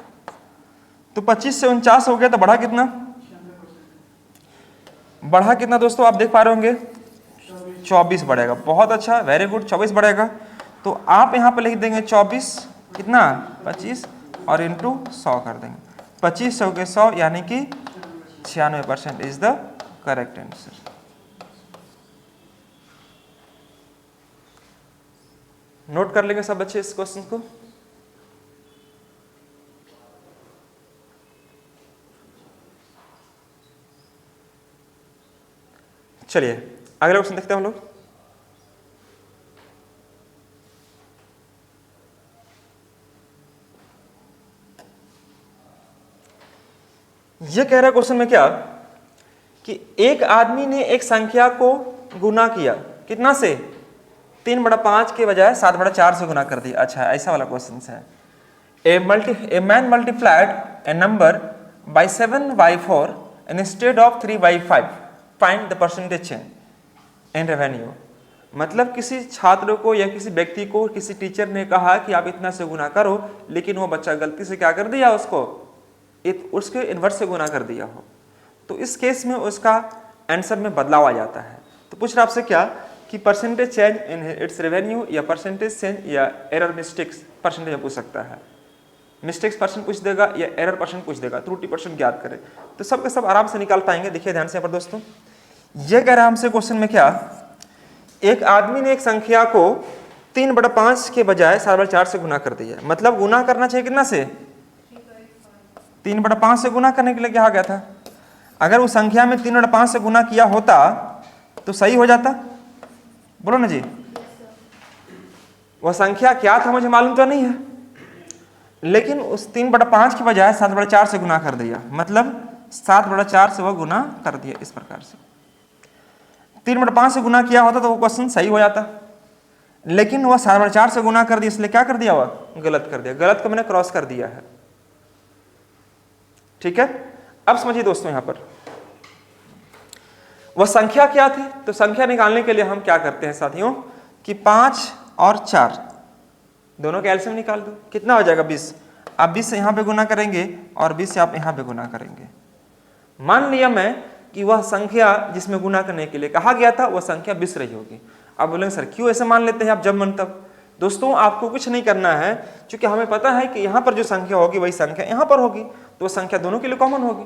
तो 25 से 49 हो गया, तो बढ़ा कितना, बढ़ा कितना दोस्तों आप देख पा रहे होंगे, 24 बढ़ेगा। बहुत अच्छा, वेरी गुड, 24 बढ़ेगा। तो आप यहाँ पर लिख देंगे 24 कितना, 25 और इंटू 100 कर देंगे। 25 100 के 100 यानी कि 96% is the correct answer. Note कर लेंगे सब बच्चे इस क्वेश्चन को। चलिए अगला क्वेश्चन देखते हैं हम लोग। यह कह रहा है क्वेश्चन में क्या कि एक आदमी ने एक संख्या को गुना किया कितना से, 3/5 के बजाय 7/4 से गुना कर दिया। अच्छा ऐसा वाला क्वेश्चन है। A man multiplied A number by 7/4 instead of 3/5, find the percentage change in revenue. मतलब किसी छात्र को या किसी व्यक्ति को किसी टीचर ने कहा कि आप इतना से गुना करो, लेकिन वो बच्चा गलती से क्या कर दिया, उसके इन्वर्स से गुना कर दिया हो, तो इस केस में उसका आंसर में बदलाव आ जाता है। तो पूछ रहा आपसे क्या कि percentage change in its revenue या परसेंटेज चेंज या एरर मिस्टेक्स परसेंटेज पूछ सकता है। मिस्टेक्स परसेंट पूछ देगा या एरर परसेंट पूछ देगा, त्रुटि परसेंट ज्ञात करें। तो सब के सब आराम से निकाल पाएंगे। देखिए ध्यान से यहाँ पर दोस्तों, ये कह रहा है हमसे क्वेश्चन में क्या, एक आदमी ने एक संख्या को 3/5 के बजाय 7/4 से गुना कर दिया। मतलब गुना करना चाहिए कितना से, 3/5 से गुना करने के लिए क्या गया था। अगर उस संख्या में 3/5 से गुना किया होता तो सही हो जाता, बोलो ना जी। वह संख्या क्या था मुझे मालूम तो नहीं है, लेकिन उस 3/5 के बजाय 7/4 से गुना कर दिया, मतलब 7/4 से वह गुना कर दिया। इस प्रकार से 3/5 से गुना किया होता तो वो क्वेश्चन सही हो जाता, लेकिन वह 7/4 से गुना कर दिया, इसलिए क्या कर दिया, वह गलत कर दिया। गलत को मैंने क्रॉस कर दिया है। ठीक है, अब समझिए दोस्तों, यहां पर वह संख्या क्या थी। तो संख्या निकालने के लिए हम क्या करते हैं साथियों कि 5 और 4 दोनों का एलसीएम निकाल दो, कितना हो जाएगा 20। आप 20 से यहां पे गुना करेंगे और 20 से आप यहां पे गुना करेंगे। मान लिया मैं कि वह संख्या जिसमें गुना करने के लिए कहा गया था वह संख्या 20 रही होगी। आप बोलेंगे सर क्यों ऐसे मान लेते हैं आप जब मन तब। दोस्तों आपको कुछ नहीं करना है, क्योंकि हमें पता है कि यहाँ पर जो संख्या होगी वही संख्या यहाँ पर होगी, तो वह संख्या दोनों के लिए कॉमन होगी।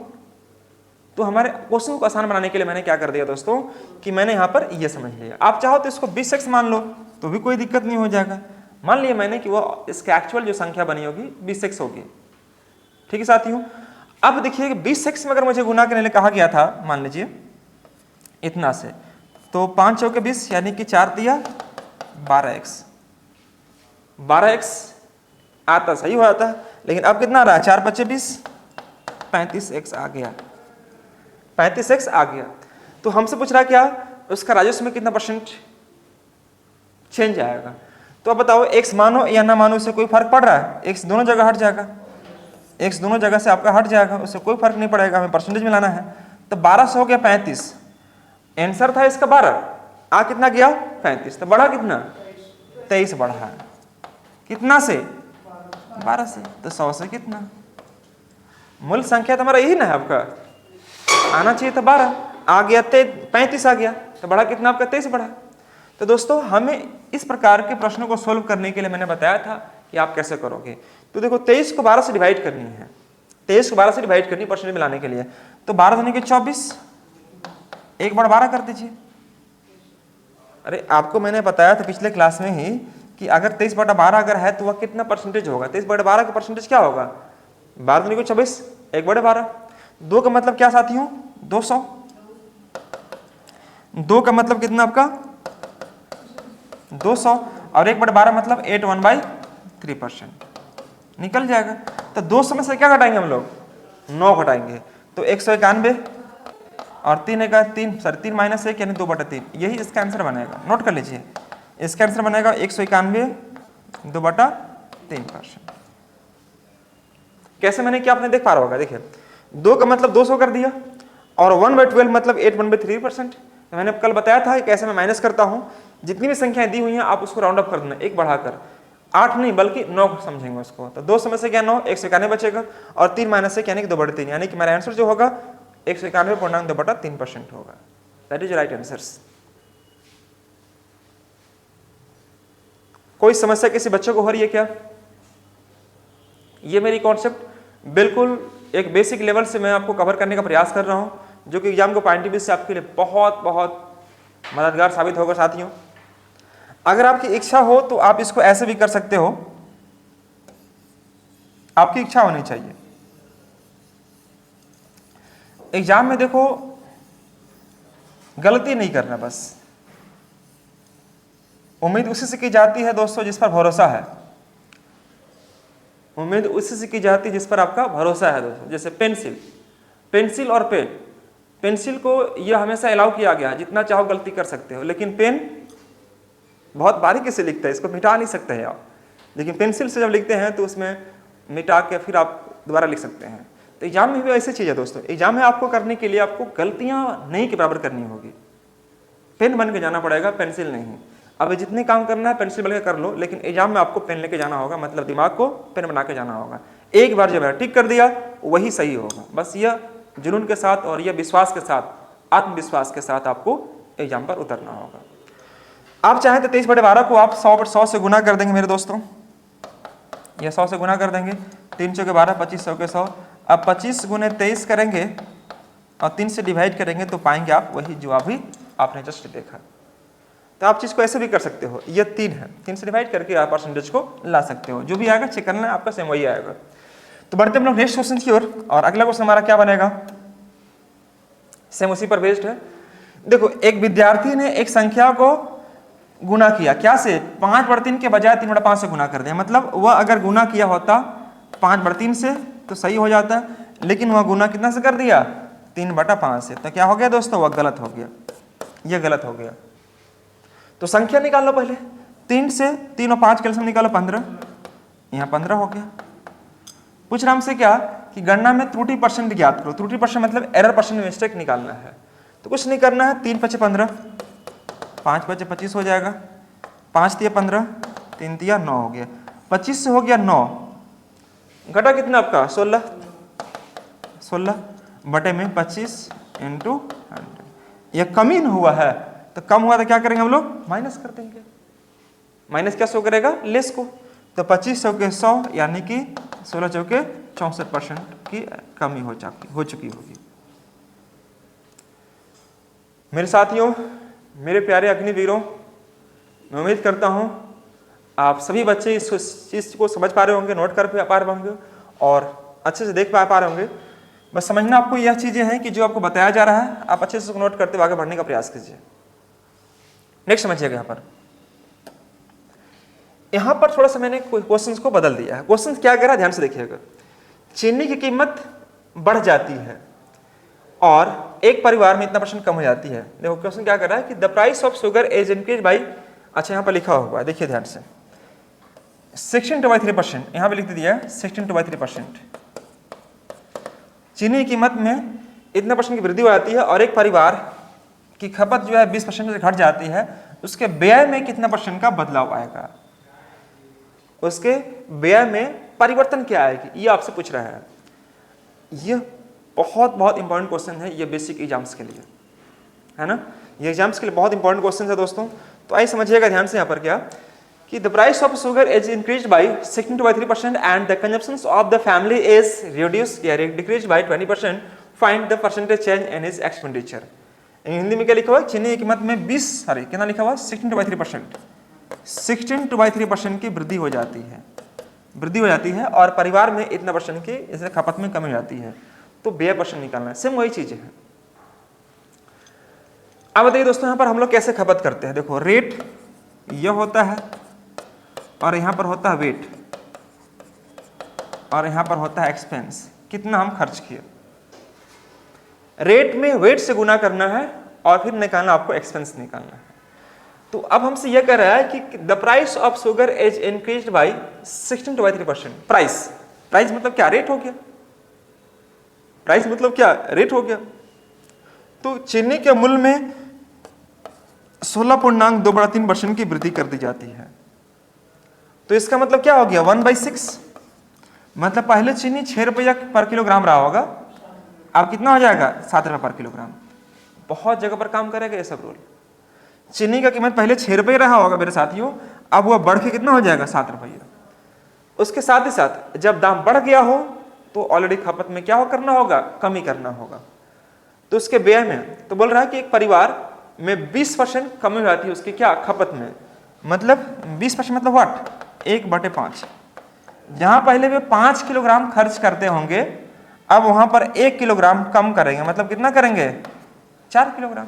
तो हमारे क्वेश्चन को आसान बनाने के लिए मैंने क्या कर दिया दोस्तों कि मैंने यहाँ पर ये समझ लिया। आप चाहो तो इसको 20x मान लो तो भी कोई दिक्कत नहीं हो जाएगा। मान लिया मैंने कि वो इसका एक्चुअल जो संख्या बनी होगी 20x होगी। ठीक है साथियों, अब देखिए कि 20x में अगर मुझे गुना करने के लिए कहा गया था, मान लीजिए इतना से, तो 5 चौके 20 यानी कि 4 दिया 12x। 12x आता सही हो जाता है, लेकिन अब कितना आ रहा है, 4 5 20, 35x आ गया, 35x आ गया। तो हमसे पूछ रहा है क्या उसका राजस्व में कितना परसेंट चेंज आएगा। तो अब बताओ x मानो या ना मानो, उससे कोई फर्क पड़ रहा है, x दोनों जगह हट जाएगा, x दोनों जगह से आपका हट जाएगा, उससे कोई फर्क नहीं पड़ेगा, हमें परसेंटेज में लाना है। तो 12 से हो गया 35, आंसर था इसका 12, आ कितना गया 35, तो बढ़ा कितना 23 बढ़ा, कितना से 12 से, तो 100 से कितना, मूल संख्या तो हमारा यही ना है, आपका आना चाहिए था 12, आ गया 35 आ गया, तो बढ़ा कितना आपका 23 बढ़ा। तो दोस्तों हमें इस प्रकार के प्रश्नों को सोल्व करने के लिए मैंने बताया था कि आप कैसे करोगे। तो देखो 23 को 12 से डिवाइड करनी है, 23 को 12 से डिवाइड करनी परसेंटेज में लाने के लिए। तो 12 दूनी के 24, 1/12 कर दीजिए। अरे आपको मैंने बताया था पिछले क्लास में ही कि अगर 23/12 अगर है तो वह कितना परसेंटेज होगा। 23/12 का परसेंटेज क्या होगा, 12 दूनी को 24, 1/12। 2 का मतलब क्या साथियों, 200। 2 का मतलब कितना आपका 200 और 1/12 मतलब 81/3% निकल जाएगा। तो 200 में से क्या घटाएंगे हम लोग, 9 घटाएंगे। तो 191 और 3 माइनस 1 यानी 2/3, यही इसका आंसर बनेगा। नोट कर लीजिए, इसका आंसर बनेगा 191 2/3%। कैसे मैंने किया आपने देख पा रहा होगा। देखिए 2 का मतलब 200 कर दिया और 1/12 मतलब 81/3%। तो मैंने कल बताया था कि कैसे मैं माइनस करता हूँ। जितनी भी संख्याएं दी हुई हैं आप उसको राउंड अप कर देना, एक बढ़ाकर 8 नहीं बल्कि 9 समझेंगे उसको। तो 200 में से क्या 9, 191 बचेगा और 3 माइनस 1 यानी कि 2/3, यानी कि मेरा आंसर जो होगा 191.2/3% होगा। That is right answers. कोई समस्या किसी बच्चे को हो रही है क्या? ये मेरी कॉन्सेप्ट बिल्कुल एक बेसिक लेवल से मैं आपको कवर करने का प्रयास कर रहा हूं, जो कि एग्जाम को पॉइंट ऑफ व्यू से आपके लिए बहुत बहुत मददगार साबित होगा साथियों। अगर आपकी इच्छा हो तो आप इसको ऐसे भी कर सकते हो, आपकी इच्छा होनी चाहिए। एग्जाम में देखो गलती नहीं करना, बस उम्मीद उसी से की जाती है दोस्तों जिस पर भरोसा है। उम्मीद उसी से की जाती है जिस पर आपका भरोसा है दोस्तों। जैसे पेंसिल और पेन, पेंसिल को यह हमेशा अलाउ किया गया है, जितना चाहो गलती कर सकते हो, लेकिन पेन बहुत बारीकी से लिखता है, इसको मिटा नहीं सकते हैं आप। लेकिन पेंसिल से जब लिखते हैं तो उसमें मिटा के फिर आप दोबारा लिख सकते हैं। तो एग्जाम में भी ऐसी चीज़ है दोस्तों, एग्जाम में आपको करने के लिए आपको गलतियां नहीं के बराबर करनी होगी। पेन बन के जाना पड़ेगा, पेंसिल नहीं। अब जितने काम करना है पेंसिल बन के कर लो, लेकिन एग्जाम में आपको पेन लेके जाना होगा, मतलब दिमाग को पेन बना के जाना होगा। एक बार जब मैंने ठीक कर दिया वही सही होगा। बस यह जुनून के साथ और यह विश्वास के साथ, आत्मविश्वास के साथ आपको एग्जाम पर उतरना होगा। आप चाहें तो 23/12 को आप 100 से गुना कर देंगे मेरे दोस्तों, यह 100 से गुना कर देंगे। 3 चौके 12, 25 चौके 100। अब 25 गुने 23 करेंगे और 3 से डिवाइड करेंगे तो पाएंगे आप वही जो अभी आपने जस्ट देखा। तो आप चीज़ को ऐसे भी कर सकते हो, ये 3 है, 3 से डिवाइड करके आप परसेंटेज को ला सकते हो। जो भी आएगा चेक करना है आपका, सेम वही आएगा। तो बढ़ते हम लोग नेक्स्ट क्वेश्चन की ओर, और अगला क्वेश्चन हमारा क्या बनेगा, सेम उसी पर बेस्ड है। देखो एक विद्यार्थी ने एक संख्या को गुना किया, क्या से, 5/3 के बजाय 3/5 से गुना कर दिया। मतलब वह अगर गुना किया होता 5/3 से तो सही हो जाता, लेकिन वह गुना कितना से कर दिया, 3/5 से। तो क्या हो गया दोस्तों, वह गलत हो गया, यह गलत हो गया। तो संख्या निकाल लो पहले, 3 से 3 और 5 कैलसियम निकालो 15, यहाँ 15 हो गया। पूछ रहा हमसे क्या कि गणना में त्रुटि परसेंट ज्ञात करो। त्रुटि परसेंट मतलब एरर परसेंट, मिस्टेक निकालना है। तो कुछ नहीं करना है, 3 × 5 = 15, 5 × 5 = 25 हो जाएगा, 5 × 3 = 15, 3 × 3 = 9 हो गया। 25 से हो गया 9, घटा कितना आपका 16, 16 बटे में 25 × 100। यह कमी हुआ है, तो कम हुआ तो क्या करेंगे हम लोग, माइनस कर देंगे। माइनस क्या शो करेगा, लेस को। तो 25 चौके 100 यानी कि 16 चौके 64% की कमी हो चुकी होगी। मेरे साथियों, मेरे प्यारे अग्निवीरों, मैं उम्मीद करता हूं आप सभी बच्चे इस चीज़ को समझ पा रहे होंगे, नोट कर पा रहे होंगे और अच्छे से देख पा रहे होंगे। बस समझना आपको यह चीज़ें हैं कि जो आपको बताया जा रहा है आप अच्छे से नोट करते हुए आगे बढ़ने का प्रयास कीजिए। नेक्स्ट समझिएगा, यहाँ पर थोड़ा सा मैंने क्वेश्चंस को बदल दिया है। क्वेश्चंस क्या कह रहा है, ध्यान से देखिएगा। चीनी की कीमत बढ़ जाती है और एक परिवार में इतना % कम हो जाती है। देखो क्वेश्चन क्या कर रहा है कि the price of sugar is increase by, अच्छा यहाँ पर लिखा हुआ है, देखिए ध्यान से, 16.3%, यहाँ पे लिख दिया है 16.3%। चीनी की कीमत में इतना % की वृद्धि हो जाती है और एक परिवार की खपत जो है 20% से घट जाती है, उसके व्यय में कितना % का बदलाव आएगा, उसके व्यय में परिवर्तन क्या आएगी, ये आपसे पूछ रहा है। ये बहुत बहुत इंपॉर्टेंट क्वेश्चन है, ये बेसिक एग्जाम्स के लिए है ना, ये एग्जाम्स के लिए बहुत इंपॉर्टेंट क्वेश्चन है दोस्तों। तो आइए समझिएगा ध्यान से यहाँ पर क्या कि the price of sugar is increase by 16.3% and the consumption of the family is reduce या decrease by 20%. Find the percentage change in his expenditure. Hindi में क्या लिखा हुआ है? चीनी की कीमत में 20 कितना लिखा हुआ है? 16.3%. 16.3% की वृद्धि हो जाती है और परिवार में इतना परसेंट की इससे खपत में कमी हो जाती है. तो व्यय परसेंट निकालना है. सेम वही चीजें हैं. अब बताइए दोस्तों यहाँ पर हम लोग कैसे खपत करते हैं. देखो रेट यह होता है और यहाँ पर होता है वेट और यहाँ पर होता है एक्सपेंस. कितना हम खर्च किए. रेट में वेट से गुना करना है और फिर निकालना आपको एक्सपेंस निकालना है. तो अब हमसे यह कह रहा है कि the price of sugar is increased by 16.3%. Price मतलब क्या? रेट हो गया. प्राइस मतलब क्या? रेट हो गया. तो चीनी के मूल्य में 16.2/3% की वृद्धि कर दी जाती है. तो इसका मतलब क्या हो गया? 1/6. मतलब पहले चीनी 6 रुपया पर किलोग्राम रहा होगा, अब कितना हो जाएगा? 7 रुपये पर किलोग्राम. बहुत जगह पर काम करेगा ये सब रूल. चीनी का कीमत पहले 6 रुपये रहा होगा मेरे साथियों, अब वह बढ़ के कितना हो जाएगा? 7 रुपये. उसके साथ ही साथ जब दाम बढ़ गया हो तो ऑलरेडी खपत में क्या करना होगा? कमी करना होगा. तो उसके व्यय में तो बोल रहा है कि एक परिवार में 20% कमी हो जाती है उसकी क्या? खपत में. मतलब 20% मतलब व्हाट? 1/5. जहां पहले वे 5 किलोग्राम खर्च करते होंगे, अब वहां पर 1 किलोग्राम कम करेंगे. मतलब कितना करेंगे? 4 किलोग्राम.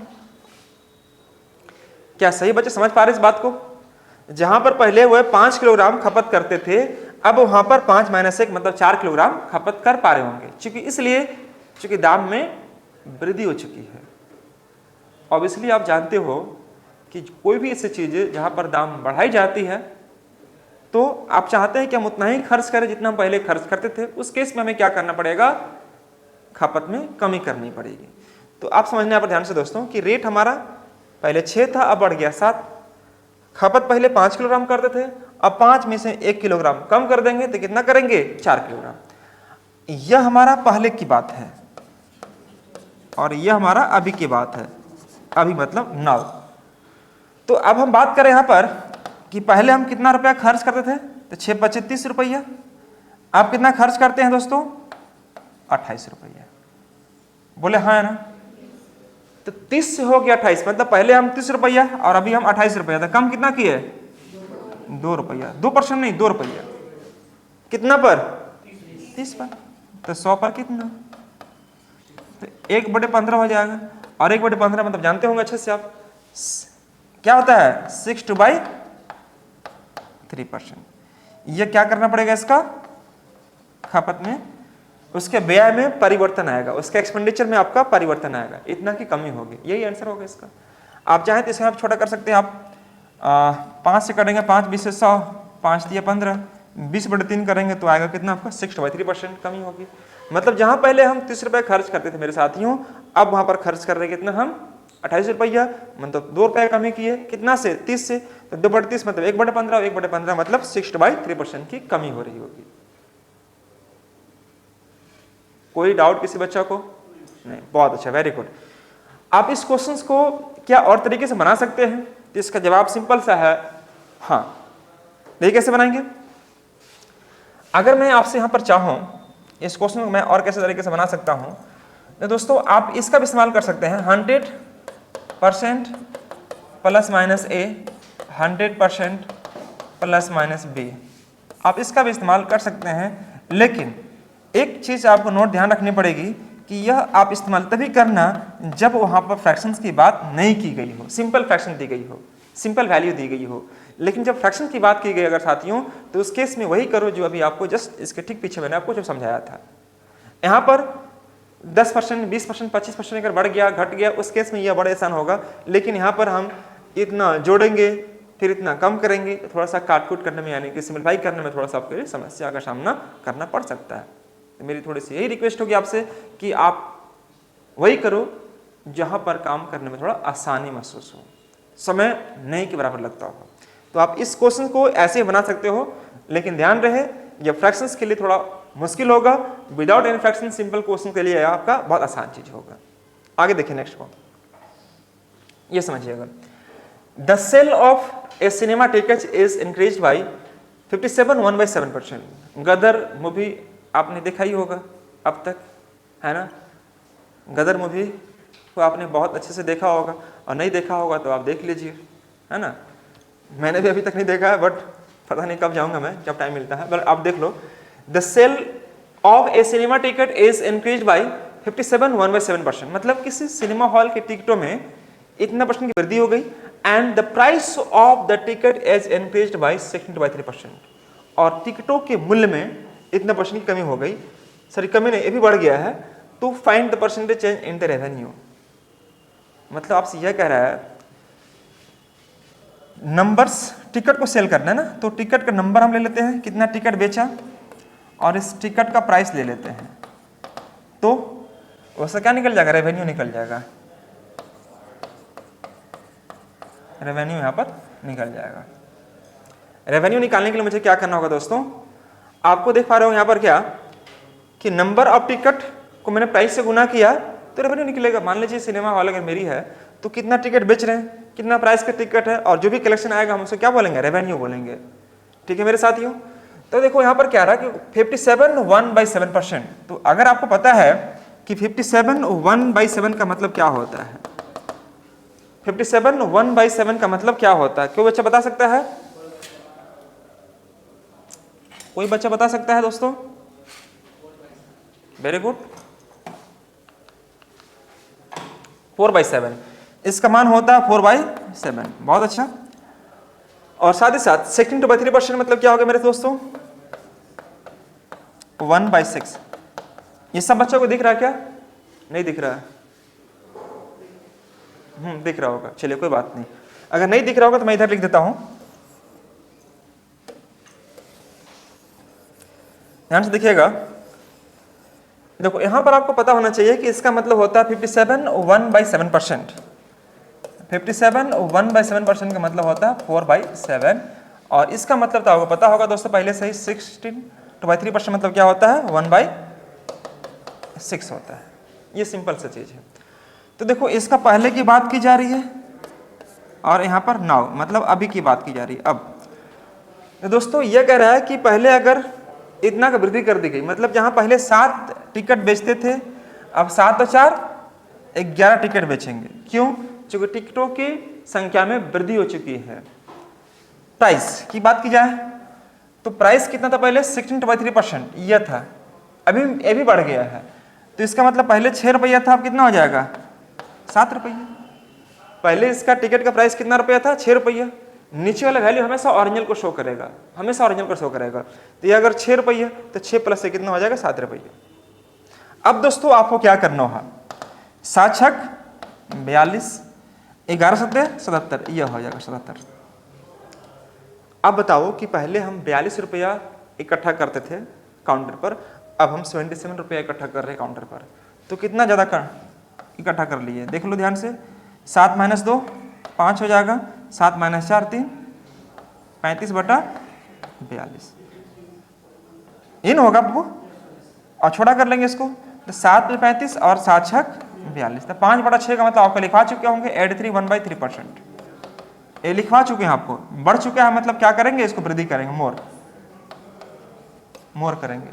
क्या सही बच्चे समझ पा रहे इस बात को? जहां पर पहले वह 5 किलोग्राम खपत करते थे, अब वहां पर 5 - 1 मतलब 4 किलोग्राम खपत कर पा रहे होंगे. चूंकि दाम में वृद्धि हो चुकी है. ऑब्वियसली आप जानते हो कि कोई भी ऐसी चीज जहां पर दाम बढ़ाई जाती है तो आप चाहते हैं कि हम उतना ही खर्च करें जितना हम पहले खर्च करते थे. उस केस में हमें क्या करना पड़ेगा? खपत में कमी करनी पड़ेगी. तो आप समझने यहाँ पर ध्यान से दोस्तों कि रेट हमारा पहले 6 था, अब बढ़ गया 7. खपत पहले 5 किलोग्राम करते थे, अब 5 में से 1 किलोग्राम कम कर देंगे तो कितना करेंगे? 4 किलोग्राम. यह हमारा पहले की बात है और यह हमारा अभी की बात है. अभी मतलब नाउ. तो अब हम बात करें यहाँ पर कि पहले हम कितना रुपया खर्च करते थे? तो 6 × 5 = 30 रुपया. आप कितना खर्च करते हैं दोस्तों? 28 रुपया. बोले हाँ है ना. तो 30 से हो गया 28, मतलब पहले हम 30 रुपया और अभी हम 28 रुपया. था कम कितना किए? 2 रुपया. 2% नहीं, 2 रुपया. कितना पर? 30 पर. तो 100 पर कितना? तो 1/15 हो जाएगा. और 1/15 मतलब जानते होंगे अच्छे से आप क्या होता है? 60/3%. यह क्या करना पड़ेगा? इसका खपत में, उसके व्यय में परिवर्तन आएगा, उसके एक्सपेंडिचर में आपका परिवर्तन आएगा. इतना की कमी होगी. यही आंसर होगा इसका. आप चाहें तो इसे आप छोटा कर सकते हैं. आप 5 से करेंगे, 5 20 से 100, 5 × 15, 20/3 करेंगे तो आएगा कितना आपका? 60/3% कमी होगी. मतलब जहां पहले हम 30 रुपये खर्च करते थे मेरे साथियों, अब वहां पर खर्च कर रहे कितना हम? 28 रुपया. मतलब 2 रुपये कमी किए. कितना से? 30 से. तो 2/30 मतलब 1/15, 1/15 मतलब 60/3% की कमी हो रही होगी. कोई डाउट किसी बच्चा को? नहीं. बहुत अच्छा, वेरी गुड. आप इस क्वेश्चंस को क्या और तरीके से बना सकते हैं? तो इसका जवाब सिंपल सा है हाँ. देखिए कैसे बनाएंगे. अगर मैं आपसे यहां पर चाहूं इस क्वेश्चन को मैं और कैसे तरीके से बना सकता हूं, तो दोस्तों आप इसका भी इस्तेमाल कर सकते हैं. 100% ± A, 100% ± B. आप इसका भी इस्तेमाल कर सकते हैं. लेकिन एक चीज आपको नोट ध्यान रखनी पड़ेगी कि यह आप इस्तेमाल तभी करना जब वहां पर फ्रैक्शंस की बात नहीं की गई हो, सिंपल फ्रैक्शन दी गई हो, सिंपल वैल्यू दी गई हो. लेकिन जब फ्रैक्शन की बात की गई अगर साथियों, तो उस केस में वही करो जो अभी आपको जस्ट इसके ठीक पीछे मैंने आपको जो समझाया था. यहाँ पर 10%, 20%, 25% अगर बढ़ गया, घट गया, उस केस में यह बड़ा आसान होगा. लेकिन यहाँ पर हम इतना जोड़ेंगे फिर इतना कम करेंगे, तो थोड़ा सा काटकूट करने में यानी कि सिंपलीफाई करने में थोड़ा सा आपके लिए समस्या का सामना करना पड़ सकता है. तो मेरी थोड़ी सी यही रिक्वेस्ट होगी आपसे कि आप वही करो जहां पर काम करने में थोड़ा आसानी महसूस हो, समय नहीं के बराबर लगता हो. तो आप इस क्वेश्चन को ऐसे बना सकते हो. लेकिन ध्यान रहे ये फ्रैक्शंस के लिए थोड़ा मुश्किल होगा. Without any fraction simple question के लिए आपका बहुत आसान चीज होगा. आगे देखिए नेक्स्ट को, ये समझिएगा. The sale of a cinema ticket is increase by 57 1/7%। Gadar movie आपने देखा ही होगा अब तक, है ना। गदर मूवी को आपने बहुत अच्छे से देखा होगा, और नहीं देखा होगा तो आप देख लीजिए, है ना। मैंने भी अभी तक नहीं देखा है, बट पता नहीं कब जाऊंगा मैं, जब टाइम मिलता है। बट आप देख लो, the sale of a cinema ticket is increase by 57 1/7%। मतलब किसी सिनेमा हॉल के टिकटों में इतना परसेंट की वृद्धि हो गई। And the price of the ticket is increase by 16.3%। और टिकटों के मूल्य में इतना परसेंट की कमी हो गई, सॉरी कमी नहीं, ये भी बढ़ गया है। To find the percentage change in the revenue. मतलब आपसे यह कह रहा है, नंबर्स, टिकट को सेल करना है ना, तो टिकट का नंबर हम ले लेते हैं, कितना टिकट बेचा, और इस टिकट का प्राइस ले लेते हैं, तो वैसा क्या निकल जाएगा, रेवेन्यू निकल जाएगा। रेवेन्यू यहां पर निकल जाएगा। रेवेन्यू निकालने के लिए मुझे क्या करना होगा दोस्तों, आपको देख पा रहे हो यहां पर क्या, कि नंबर ऑफ टिकट को मैंने प्राइस से गुना किया तो रेवेन्यू निकलेगा। मान लीजिए सिनेमा हॉल अगर मेरी है तो कितना टिकट बेच रहे हैं, कितना प्राइस का टिकट है, और जो भी कलेक्शन आएगा हम उसको क्या बोलेंगे, रेवेन्यू बोलेंगे। ठीक है मेरे साथियों। तो देखो यहाँ पर क्या रहा कि 57 1/7%। तो अगर आपको पता है कि 57 1/7 का मतलब क्या होता है, 57 1/7 का मतलब क्या होता है, कोई बच्चा बता सकता है? कोई बच्चा बता सकता है दोस्तों? वेरी गुड, 4/7 इसका मान होता है 4/7। बहुत अच्छा। और साथ ही साथ 16/3% मतलब क्या होगा मेरे दोस्तों, 1/6। ये सब बच्चों को दिख रहा है क्या? नहीं दिख रहा है? दिख रहा होगा, चलिए कोई बात नहीं। अगर नहीं दिख रहा होगा तो मैं इधर लिख देता हूं, ध्यान से देखिएगा। देखो यहां पर आपको पता होना चाहिए कि इसका मतलब होता है 57 1/7%। 57 1/7% का मतलब होता है 4/7। और इसका मतलब तो आपको पता होगा दोस्तों पहले से ही, 16/3% मतलब क्या होता है, 1/6 होता है। ये सिंपल सा चीज है। तो देखो इसका पहले की बात की जा रही है, और यहाँ पर नाउ मतलब अभी की बात की जा रही है। अब तो दोस्तों ये कह रहा है कि पहले अगर इतना का वृद्धि कर दी गई, मतलब जहाँ पहले 7 टिकट बेचते थे, अब 7 और 4 11 टिकट बेचेंगे। क्यों? क्योंकि टिकटों की संख्या में वृद्धि हो चुकी है। प्राइस की बात की जाए तो प्राइस कितना था पहले, 16/3% यह था, अभी ये भी बढ़ गया है। तो इसका मतलब पहले 6 रुपया था, अब कितना हो जाएगा, 7 रुपया। पहले इसका टिकट का प्राइस कितना रुपया था, 6 रुपया। नीचे वाला वैल्यू हमेशा ओरिजिनल को शो करेगा, हमेशा ओरिजिनल को शो करेगा। तो ये अगर 6 रुपया तो 6 प्लस से कितना हो जाएगा, 7 रुपया। अब दोस्तों आपको क्या करना होगा, 7 छक 42, 11 सत्ते 77, यह हो जाएगा 77। अब बताओ कि पहले हम 42 रुपया इकट्ठा करते थे काउंटर पर, अब हम 77 रुपया इकट्ठा कर रहे हैं काउंटर पर। तो कितना ज़्यादा इकट्ठा कर लिए, देख लो ध्यान से। 7 - 2 5 हो जाएगा, 7 - 4 3, 35/42 इन होगा आपको। और छोटा कर लेंगे इसको, तो 7 में 35 और 7 छक 42, तो 5/6 का मतलब आपको लिखवा चुके होंगे 83 1/3%। ये लिखवा चुके हैं आपको, बढ़ चुका है मतलब क्या करेंगे, इसको वृद्धि करेंगे, मोर करेंगे।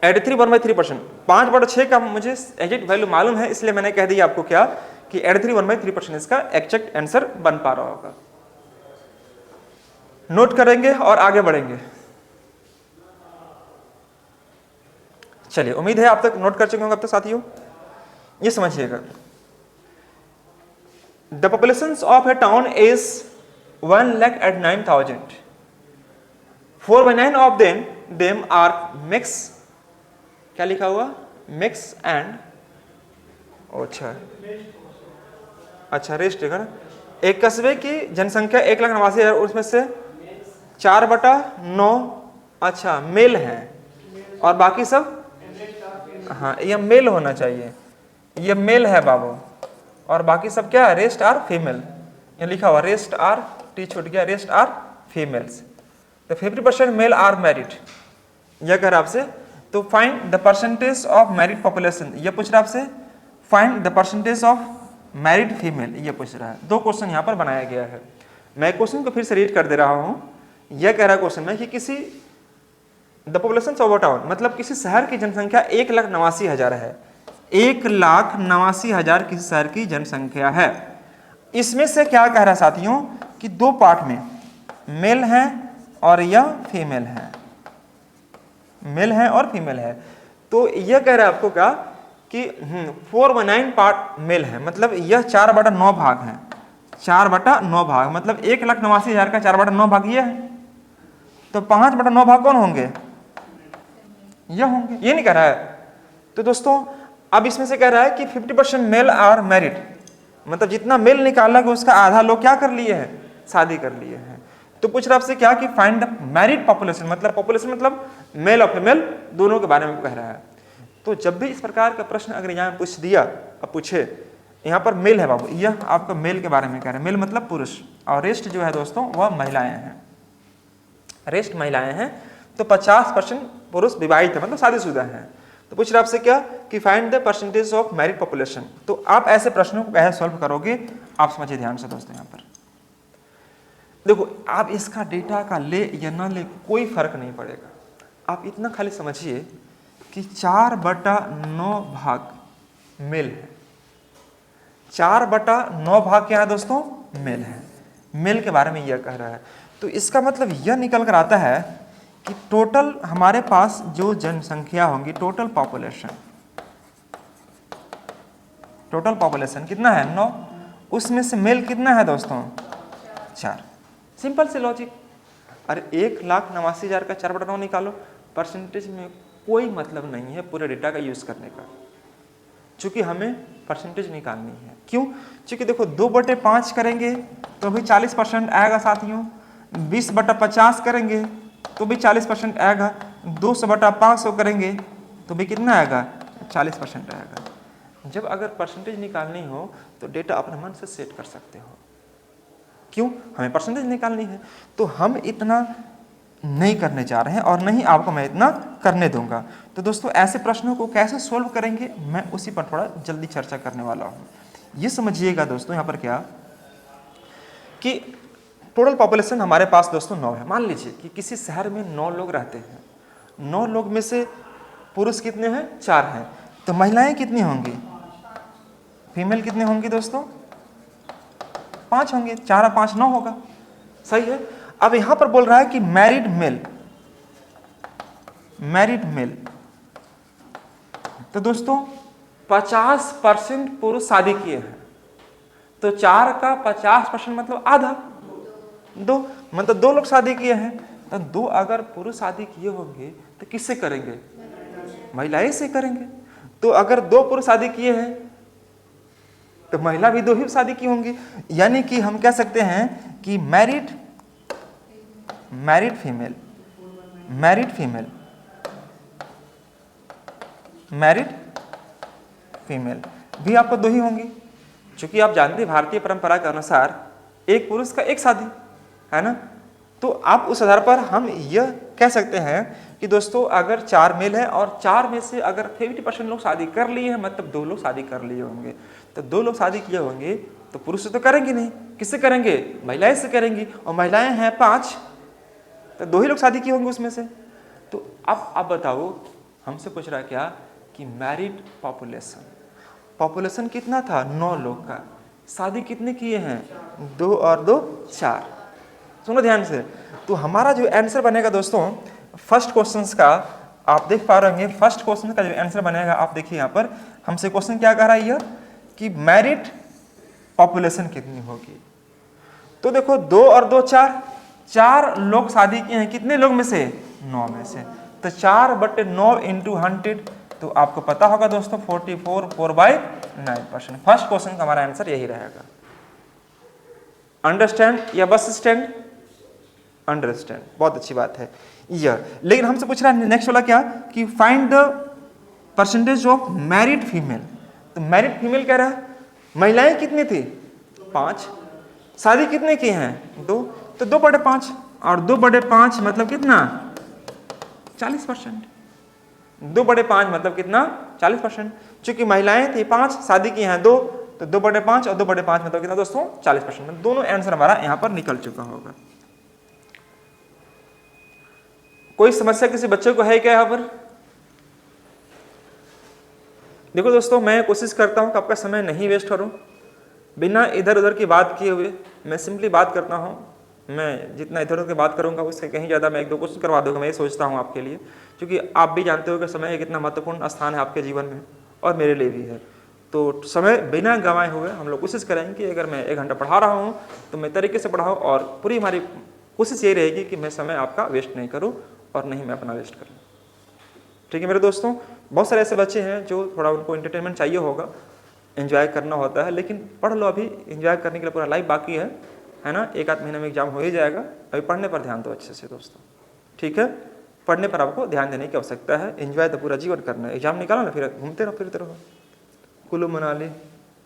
83 1/3%, 5/6 का मुझे एग्जैक्ट वैल्यू मालूम है, इसलिए मैंने कह दिया आपको क्या कि 83 1/3% इसका एग्जैक्ट आंसर बन पा रहा होगा। नोट करेंगे और आगे बढ़ेंगे। चलिए, उम्मीद है आप तक नोट कर चुके होंगे अब तक साथियों। ये समझिएगा, the population of a town is 1,09,000। 4/9 of them are mix, क्या लिखा हुआ, मिक्स एंड, अच्छा रेस्ट है। एक कस्बे की जनसंख्या 1,89,000, उसमें से 4/9 अच्छा मेल हैं, और बाकी सब, हाँ यह मेल होना चाहिए, यह मेल है बाबू, और बाकी सब क्या है, रेस्ट आर फीमेल। ये लिखा हुआ रेस्ट आर, टी छूट गया, रेस्ट आर फीमेल्स। तो 50% मेल आर मैरिड, यह कह रहा आपसे। तो find the percentage of married population, यह पूछ रहा आपसे, find the percentage of married female, ये पूछ रहा है। 2 क्वेश्चन यहाँ पर बनाया गया है। मैं क्वेश्चन को फिर से रीड कर दे रहा हूँ। यह कह रहा है क्वेश्चन में कि किसी the population of a town, मतलब किसी शहर की जनसंख्या 1,89,000 है। 1,89,000 किसी शहर की जनसंख्या है। इसमें से क्या कह रहा है साथियों कि 2 पार्ट में मेल है और यह फीमेल है, मेल है और फीमेल है। तो यह कह रहा है आपको क्या कि 4/9 पार्ट मेल है, मतलब यह 4/9 भाग है। 4/9 भाग मतलब 1,89,000 का 4/9 भाग यह है। तो 5/9 भाग कौन होंगे? यह होंगे। ये नहीं कह रहा है। तो दोस्तों अब इसमें से कह रहा है कि 50% मेल आर मैरिड, मतलब जितना मेल निकाला गया उसका आधा लोग क्या कर लिए हैं? शादी कर लिए हैं। तो पूछ रहा आपसे क्या कि फाइंड द मैरिड पॉपुलेशन, मतलब पॉपुलेशन मतलब मेल और फीमेल दोनों के बारे में कह रहा है। तो जब भी इस प्रकार का प्रश्न अगर यहाँ पूछ दिया, अब पूछे यहाँ पर मेल है बाबू, यह आपका मेल के बारे में कह रहे हैं। मेल मतलब पुरुष, और रेस्ट जो है दोस्तों वह महिलाएं हैं, रेस्ट महिलाएं हैं। तो 50% पुरुष विवाहित है, मतलब शादीशुदा हैं। तो पूछ रहा आपसे क्या कि find the percentage of married population. तो आप ऐसे प्रश्नों को कैसे सॉल्व करोगे, आप समझिए ध्यान से दोस्तों। यहाँ पर देखो, आप इसका डेटा का ले या ना ले कोई फर्क नहीं पड़ेगा। आप इतना खाली समझिए कि 4/9 भाग मेल है, 4/9 भाग क्या है दोस्तों? मेल है। मेल के बारे में यह कह रहा है। तो इसका मतलब यह निकल कर आता है कि टोटल हमारे पास जो जनसंख्या होंगी, टोटल पॉपुलेशन कितना है? 9। उसमें से मेल कितना है दोस्तों? 4। सिंपल से लॉजिक। अरे 1,89,000 का 4/9 निकालो। परसेंटेज में कोई मतलब नहीं है पूरे डेटा का यूज करने का, चूंकि हमें परसेंटेज निकालनी है। क्यों? क्योंकि देखो 2/5 करेंगे तो भी 40% आएगा साथियों। 20/50 करेंगे तो भी 40% आएगा। 200/500 करेंगे तो भी कितना आएगा? 40% आएगा। जब अगर परसेंटेज निकालनी हो तो डेटा अपने मन से सेट कर सकते हो। क्यों? हमें परसेंटेज निकालनी है। तो हम इतना नहीं करने जा रहे हैं और नहीं आपको मैं इतना करने दूंगा। तो दोस्तों ऐसे प्रश्नों को कैसे सोल्व करेंगे, मैं उसी पर थोड़ा जल्दी चर्चा करने वाला हूँ। ये समझिएगा दोस्तों यहाँ पर क्या कि टोटल पॉपुलेशन हमारे पास दोस्तों 9 है। मान लीजिए कि किसी शहर में 9 लोग रहते हैं। 9 लोग में से पुरुष कितने हैं? 4 हैं। तो महिलाएं कितनी होंगी? फीमेल कितनी होंगी दोस्तों? 5 होंगे। 4 और 5 9 होगा। सही है। अब यहां पर बोल रहा है कि मैरिड मेल। तो दोस्तों 50% पुरुष शादी किए हैं। तो 4 का 50% मतलब आधा, 2 मतलब 2 लोग शादी किए हैं। तो 2 अगर पुरुष शादी किए होंगे तो किससे करेंगे? महिलाएं से करेंगे। तो अगर 2 पुरुष शादी किए हैं तो महिला भी 2 ही शादी की होंगी। यानी कि हम कह सकते हैं कि मैरिड फीमेल भी आपको 2 ही होंगी। क्योंकि आप जानते हैं भारतीय परंपरा के अनुसार एक पुरुष का एक शादी है ना। तो आप उस आधार पर हम यह कह सकते हैं कि दोस्तों अगर 4 मेल है और 4 में से अगर 50% लोग शादी कर लिए हैं, मतलब 2 लोग शादी कर लिए होंगे। तो 2 लोग शादी किए होंगे तो पुरुष तो करेंगे नहीं, किससे करेंगे? महिलाएं से करेंगी। और महिलाएं हैं 5, तो 2 ही लोग शादी किए होंगे उसमें से। तो अब आप बताओ, हमसे पूछ रहा है क्या कि मैरिड पॉपुलेशन कितना था? 9 लोग का। शादी कितने किए हैं? 2 और 2 4। सुनो ध्यान से। तो हमारा जो आंसर बनेगा दोस्तों फर्स्ट क्वेश्चन का, आप देख पा रहे होंगे फर्स्ट क्वेश्चन का जो आंसर बनेगा, आप देखिए यहाँ पर हमसे क्वेश्चन क्या कह रहा है यह कि मैरिड पॉपुलेशन कितनी होगी। तो देखो 2 और 2 4 लोग शादी किए हैं। कितने लोग में से? 9 में से। तो 4/9 × 100, तो आपको पता होगा दोस्तों 44 4/9%। फर्स्ट क्वेश्चन का हमारा आंसर यही रहेगा। अंडरस्टैंड या बस स्टैंड? अंडरस्टैंड, बहुत अच्छी बात है यह। लेकिन हमसे पूछ रहा है नेक्स्ट वाला क्या कि find the percentage of married female. तो मैरिड फीमेल कह रहा है महिलाएं कितनी थी? 5। शादी कितने की हैं? 2। तो 2/5 और 2/5 मतलब कितना? 40%। 2/5 मतलब कितना? 40%। चूंकि महिलाएं थी 5, शादी की हैं 2, तो 2/5 और 2/5 मतलब कितना दोस्तों 40%। में दोनों आंसर हमारा यहाँ पर निकल चुका होगा। कोई समस्या किसी बच्चे को है क्या यहाँ पर? देखो दोस्तों, मैं कोशिश करता हूँ कि आपका समय नहीं वेस्ट करूँ, बिना इधर उधर की बात किए हुए मैं सिंपली बात करता हूँ। मैं जितना इधर उधर की बात करूँगा उससे कहीं ज़्यादा मैं 1-2 क्वेश्चन करवा दूँगा, मैं ये सोचता हूँ आपके लिए, क्योंकि आप भी जानते हो कि समय कितना महत्वपूर्ण स्थान है आपके जीवन में और मेरे लिए भी है। तो समय बिना गंवाए हुए हम लोग कोशिश करेंगे कि अगर मैं 1 घंटा पढ़ा रहा हूँ तो मैं तरीके से पढ़ाऊँ, और पूरी हमारी कोशिश यही रहेगी कि मैं समय आपका वेस्ट नहीं करूँ और नहीं मैं अपना वेस्ट करूँ। ठीक है मेरे दोस्तों, बहुत सारे ऐसे बच्चे हैं जो थोड़ा उनको एंटरटेनमेंट चाहिए होगा, एंजॉय करना होता है, लेकिन पढ़ लो, अभी एंजॉय करने के लिए पूरा लाइफ बाकी है ना। 1-8 महीने में एग्जाम हो ही जाएगा, अभी पढ़ने पर ध्यान दो अच्छे से दोस्तों। ठीक है, पढ़ने पर आपको ध्यान देने की आवश्यकता है, एंजॉय तो पूरा जीवन करना है। एग्जाम निकालो ना, फिर घूमते रहो फिरते रहो, कुल्लू मनाली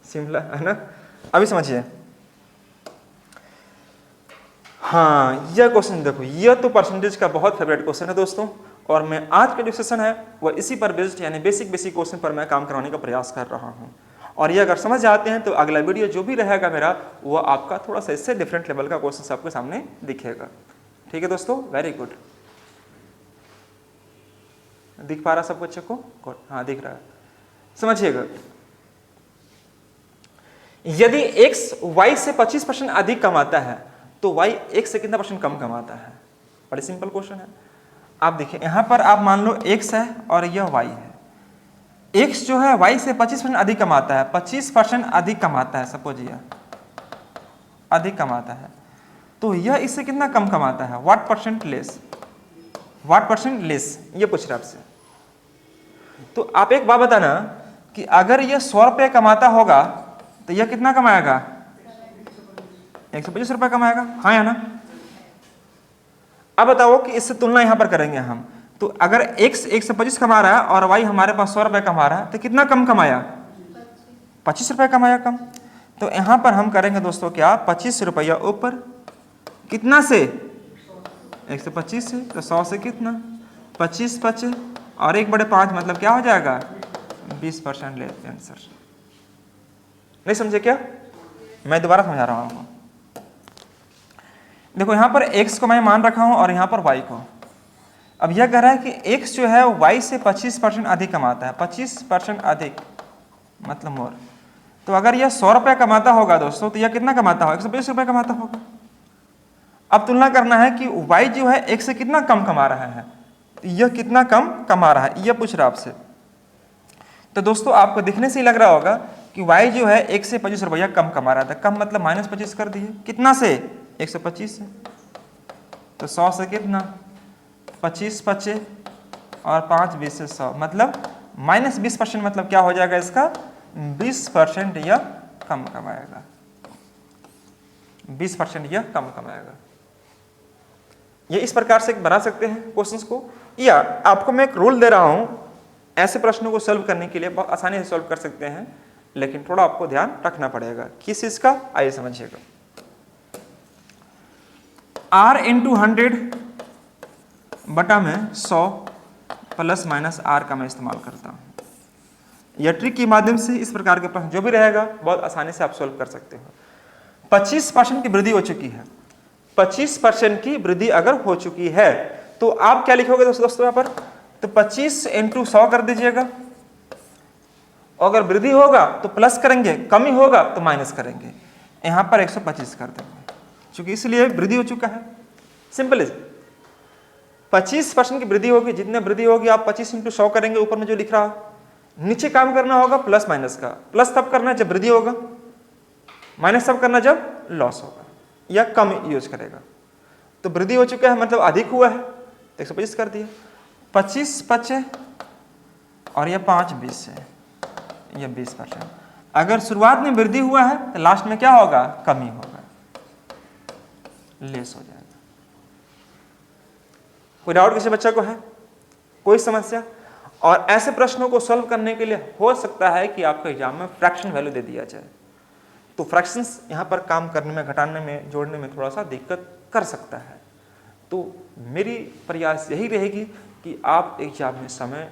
शिमला, है ना। अभी समझिए, हाँ यह क्वेश्चन देखो, यह तो परसेंटेज का बहुत फेवरेट क्वेश्चन है दोस्तों, और मैं आज का जो सेशन है वह इसी पर बेस्ड यानी बेसिक क्वेश्चन पर मैं काम करवाने का प्रयास कर रहा हूँ। और ये अगर समझ जाते हैं तो अगला वीडियो जो भी रहेगा मेरा, वो आपका थोड़ा सा इससे डिफरेंट लेवल का क्वेश्चन आपके सामने दिखेगा। ठीक है दोस्तों, वेरी गुड। दिख पा रहा सब बच्चे को? गुड, हाँ दिख रहा है। समझिएगा, यदि x y से 25% अधिक कमाता है तो y x से कितना % कम कमाता है? बड़ी सिंपल क्वेश्चन है। आप देखिए यहाँ पर आप मान लो x है और यह y है। x जो है y से 25% अधिक कमाता है, 25% अधिक कमाता है, सपोज यह अधिक कमाता है, तो यह इससे कितना कम कमाता है? व्हाट % लेस, व्हाट % लेस, ये पूछ रहा है आपसे। तो आप एक बात बताना कि अगर यह 100 रुपये कमाता होगा तो यह कितना कमाएगा? 125 रुपये कमाएगा, हाँ या ना। अब बताओ कि इससे तुलना यहां पर करेंगे हम, तो अगर x 125 कमा रहा है और y हमारे पास 100 रुपये कमा रहा है तो कितना कम कमाया? 25 रुपये कमाया कम। तो यहां पर हम करेंगे दोस्तों क्या, 25 रुपया ऊपर, कितना से? 125 से, तो 100 से कितना? 25 बचे और 1/5 मतलब क्या हो जाएगा? 20% लेस आंसर। नहीं समझे क्या? मैं दोबारा समझा रहा हूं। देखो यहां पर x को मैं मान रखा हूं और यहां पर y को। अब यह कह रहा है कि x जो है y से 25% अधिक कमाता है, 25% अधिक मतलब मोर। तो अगर यह 100 रुपये कमाता होगा दोस्तों तो यह कितना कमाता होगा? 120 रुपये कमाता होगा। अब तुलना करना है कि y जो है x से कितना कम कमा रहा है, तो यह कितना कम कमा रहा है, यह पूछ रहा है आपसे। तो दोस्तों आपको दिखने से ही लग रहा होगा कि y जो है 1 से 25 रुपया कम कमा रहा था। कम मतलब -25 कर दिए, कितना से? 125 से। तो 100 से कितना? 25 बचे और 5 20 से 100 मतलब -20% मतलब क्या हो जाएगा इसका? 20% यह कम कमाएगा, 20% यह कम कमाएगा। ये इस प्रकार से बना सकते हैं क्वेश्चंस को, या आपको मैं एक रूल दे रहा हूं, ऐसे प्रश्नों को सॉल्व करने के लिए बहुत आसानी से सॉल्व कर सकते हैं, लेकिन थोड़ा आपको ध्यान रखना पड़ेगा। किस चीज का? आइए समझिएगा। r × 100 बटा में 100 ± r का मैं इस्तेमाल करता हूं। यह ट्रिक के माध्यम से इस प्रकार के प्रश्न जो भी रहेगा बहुत आसानी से आप सॉल्व कर सकते हो। 25% की वृद्धि हो चुकी है, 25% की वृद्धि अगर हो चुकी है तो आप क्या लिखोगे दोस्तों यहाँ पर? तो 25 × 100 कर दीजिएगा। अगर वृद्धि होगा तो प्लस करेंगे, कमी होगा तो माइनस करेंगे। यहाँ पर 125 कर देंगे, क्योंकि इसलिए वृद्धि हो चुका है। सिंपल इज 25% की वृद्धि होगी, जितने वृद्धि होगी आप 25 × 100 करेंगे, ऊपर में जो लिख रहा, नीचे काम करना होगा प्लस माइनस का। प्लस तब करना है जब वृद्धि होगा, माइनस तब करना जब लॉस होगा या कम यूज करेगा। तो वृद्धि हो चुका है मतलब अधिक हुआ है, तो 125 कर दिया। 25 बचे और यह 5 20 है, यह 20%। अगर शुरुआत में वृद्धि हुआ है तो लास्ट में क्या होगा? कमी होगा, लेस हो जाएगा। कोई डाउट किसी बच्चा को है? कोई समस्या? और ऐसे प्रश्नों को सॉल्व करने के लिए हो सकता है कि आपको एग्जाम में फ्रैक्शन वैल्यू दे दिया जाए, तो फ्रैक्शंस यहाँ पर काम करने में, घटाने में, जोड़ने में थोड़ा सा दिक्कत कर सकता है। तो मेरी प्रयास यही रहेगी कि आप एग्जाम में समय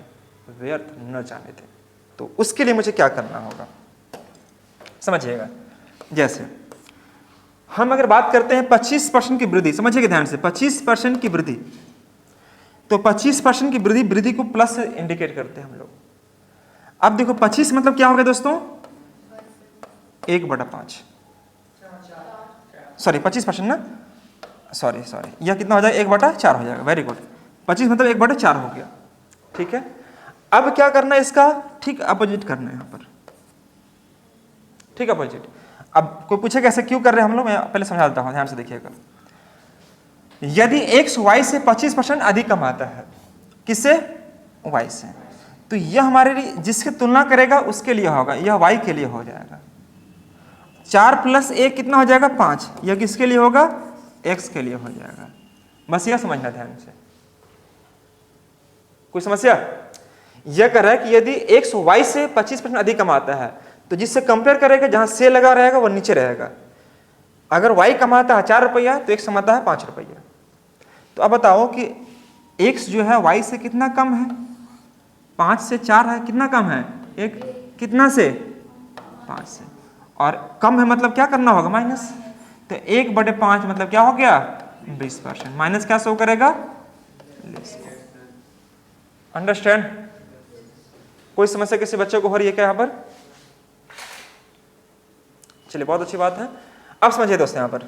व्यर्थ न जाने दें। तो उसके लिए मुझे क्या करना होगा? समझिएगा, जैसे हम अगर बात करते हैं 25% की वृद्धि, समझिएगा ध्यान से, 25% की वृद्धि, तो 25% की वृद्धि को प्लस से इंडिकेट करते हैं हम लोग। अब देखो 25 मतलब क्या हो गया दोस्तों, 1/5, सॉरी 25% ना, सॉरी यह कितना हो जाएगा, 1/4 हो जाएगा। वेरी गुड, 25 मतलब 1/4 हो गया। ठीक है, अब क्या करना है इसका, ठीक अपोजिट करना है यहाँ पर, ठीक अपोजिट। अब कोई पूछे कैसे क्यों कर रहे हैं हम लोग, मैं पहले समझा देता हूँ, ध्यान से देखिएगा। यदि x y से 25% अधिक कमाता है, किससे, y से, तो यह हमारे लिए जिसकी तुलना करेगा उसके लिए होगा, यह y के लिए हो जाएगा। 4 + 1 कितना हो जाएगा, 5, यह किसके लिए होगा, x के लिए हो जाएगा। बस यह समझना ध्यान से। कोई समस्या? यह कह रहा है कि यदि x y से 25% अधिक कमाता है, तो जिससे कंपेयर करेगा जहां से लगा रहेगा वो नीचे रहेगा। अगर y कमाता है 4 रुपया तो x कमाता है 5 रुपया। तो अब बताओ कि x जो है y से कितना कम है, 5 से 4 है, कितना कम है, एक कितना से, 5 से, और कम है मतलब क्या करना होगा, माइनस। तो 1/5 मतलब क्या हो गया, 20%, माइनस क्या शो करेगा, अंडरस्टैंड? कोई समस्या किसी बच्चे को हो रही है क्या यहाँ पर? चलिए बहुत अच्छी बात है। अब समझिए दोस्तों, यहाँ पर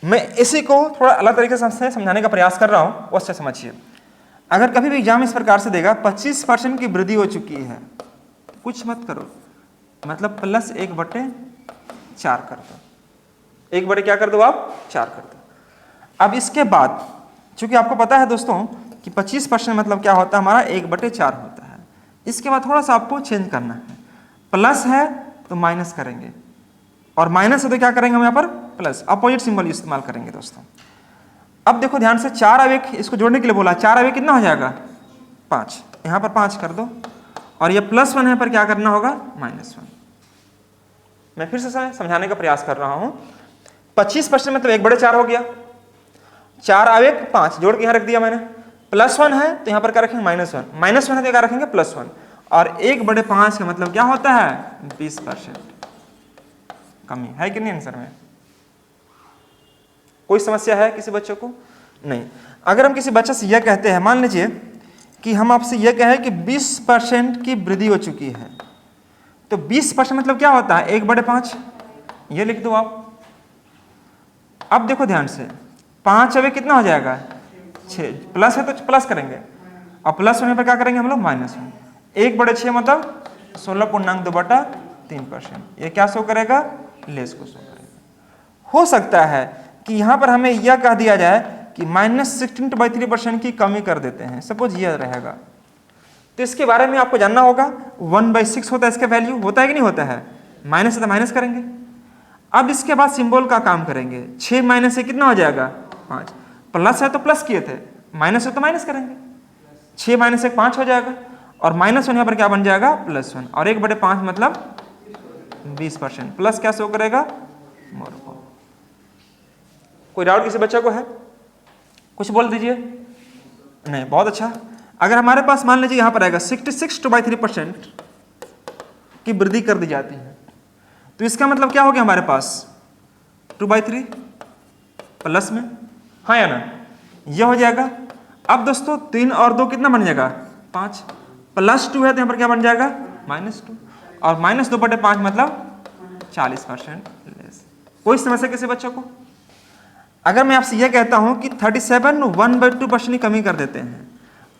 मैं इसी को थोड़ा अलग तरीके से समझाने का प्रयास कर रहा हूँ, उससे समझिए। अगर कभी भी एग्जाम इस प्रकार से देगा 25% की वृद्धि हो चुकी है, कुछ मत करो, मतलब +1/4 कर दो, 1 क्या कर दो आप, 4 कर दो। अब इसके बाद चूंकि आपको पता है दोस्तों कि 25% मतलब क्या होता है हमारा, 1/4 होता है। इसके बाद थोड़ा सा आपको चेंज करना है, प्लस है तो माइनस करेंगे, और माइनस है तो क्या करेंगे हम यहाँ पर, प्लस, अपोजिट सिंबल इस्तेमाल करेंगे दोस्तों। अब देखो ध्यान से, 4 अवयव इसको जोड़ने के लिए बोला, 4 अवयव कितना हो जाएगा, 5, यहाँ पर 5 कर दो, और ये +1 है पर क्या करना होगा, -1। मैं फिर से समझाने का प्रयास कर रहा हूँ। 25% मतलब 1/4 हो गया, 4 अवयव 5 जोड़ के यहाँ रख दिया मैंने, +1 है तो यहाँ पर क्या रखेंगे, -1, -1 है तो क्या रखेंगे, +1, और 1/5 का मतलब क्या होता है, 20% कमी है कि नहीं आंसर में? कोई समस्या है किसी बच्चों को? नहीं। अगर हम किसी बच्चे से यह कहते हैं, मान लीजिए कि हम आपसे यह कहें कि 20% की वृद्धि हो चुकी है, तो 20% मतलब क्या होता है, 1/5, ये लिख दो आप। अब देखो ध्यान से, 5 अवयव कितना हो जाएगा, 6, प्लस है तो प्लस करेंगे, और प्लस होने पर क्या करेंगे हम लोग, -1। 1/6 मतलब 16.2/3%, ये क्या शो करेगा, लेस को शो करेगा। हो सकता है कि यहाँ पर हमें यह कह दिया जाए कि -16/3% की कमी कर देते हैं, सपोज यह रहेगा, तो इसके बारे में आपको जानना होगा। 1/6 होता है इसका वैल्यू, होता है कि नहीं होता है, माइनस है तो माइनस करेंगे। अब इसके बाद सिंबल का काम करेंगे, 6 माइनस से कितना हो जाएगा, 5, प्लस है तो प्लस किए थे, माइनस है तो माइनस करेंगे, 6 माइनस 1 5 हो जाएगा, और -1 यहाँ पर क्या बन जाएगा, +1, और 1/5 मतलब 20%, प्लस क्या शो करेगा, मोर। कोई डाउट किसी बच्चा को है, कुछ बोल दीजिए। नहीं, बहुत अच्छा। अगर हमारे पास मान लीजिए यहाँ पर आएगा 66/3% की वृद्धि कर दी जाती है, तो इसका मतलब क्या हो गया हमारे पास, 2/3 प्लस में, हाँ या ना, यह हो जाएगा। अब दोस्तों 3 और 2 कितना बन जाएगा, 5, +2 है तो यहाँ पर क्या बन जाएगा, -2, और -2/5 मतलब 40% लेस। कोई समस्या किसी बच्चों को? अगर मैं आपसे यह कहता हूं कि 37 1/2% की कमी कर देते हैं,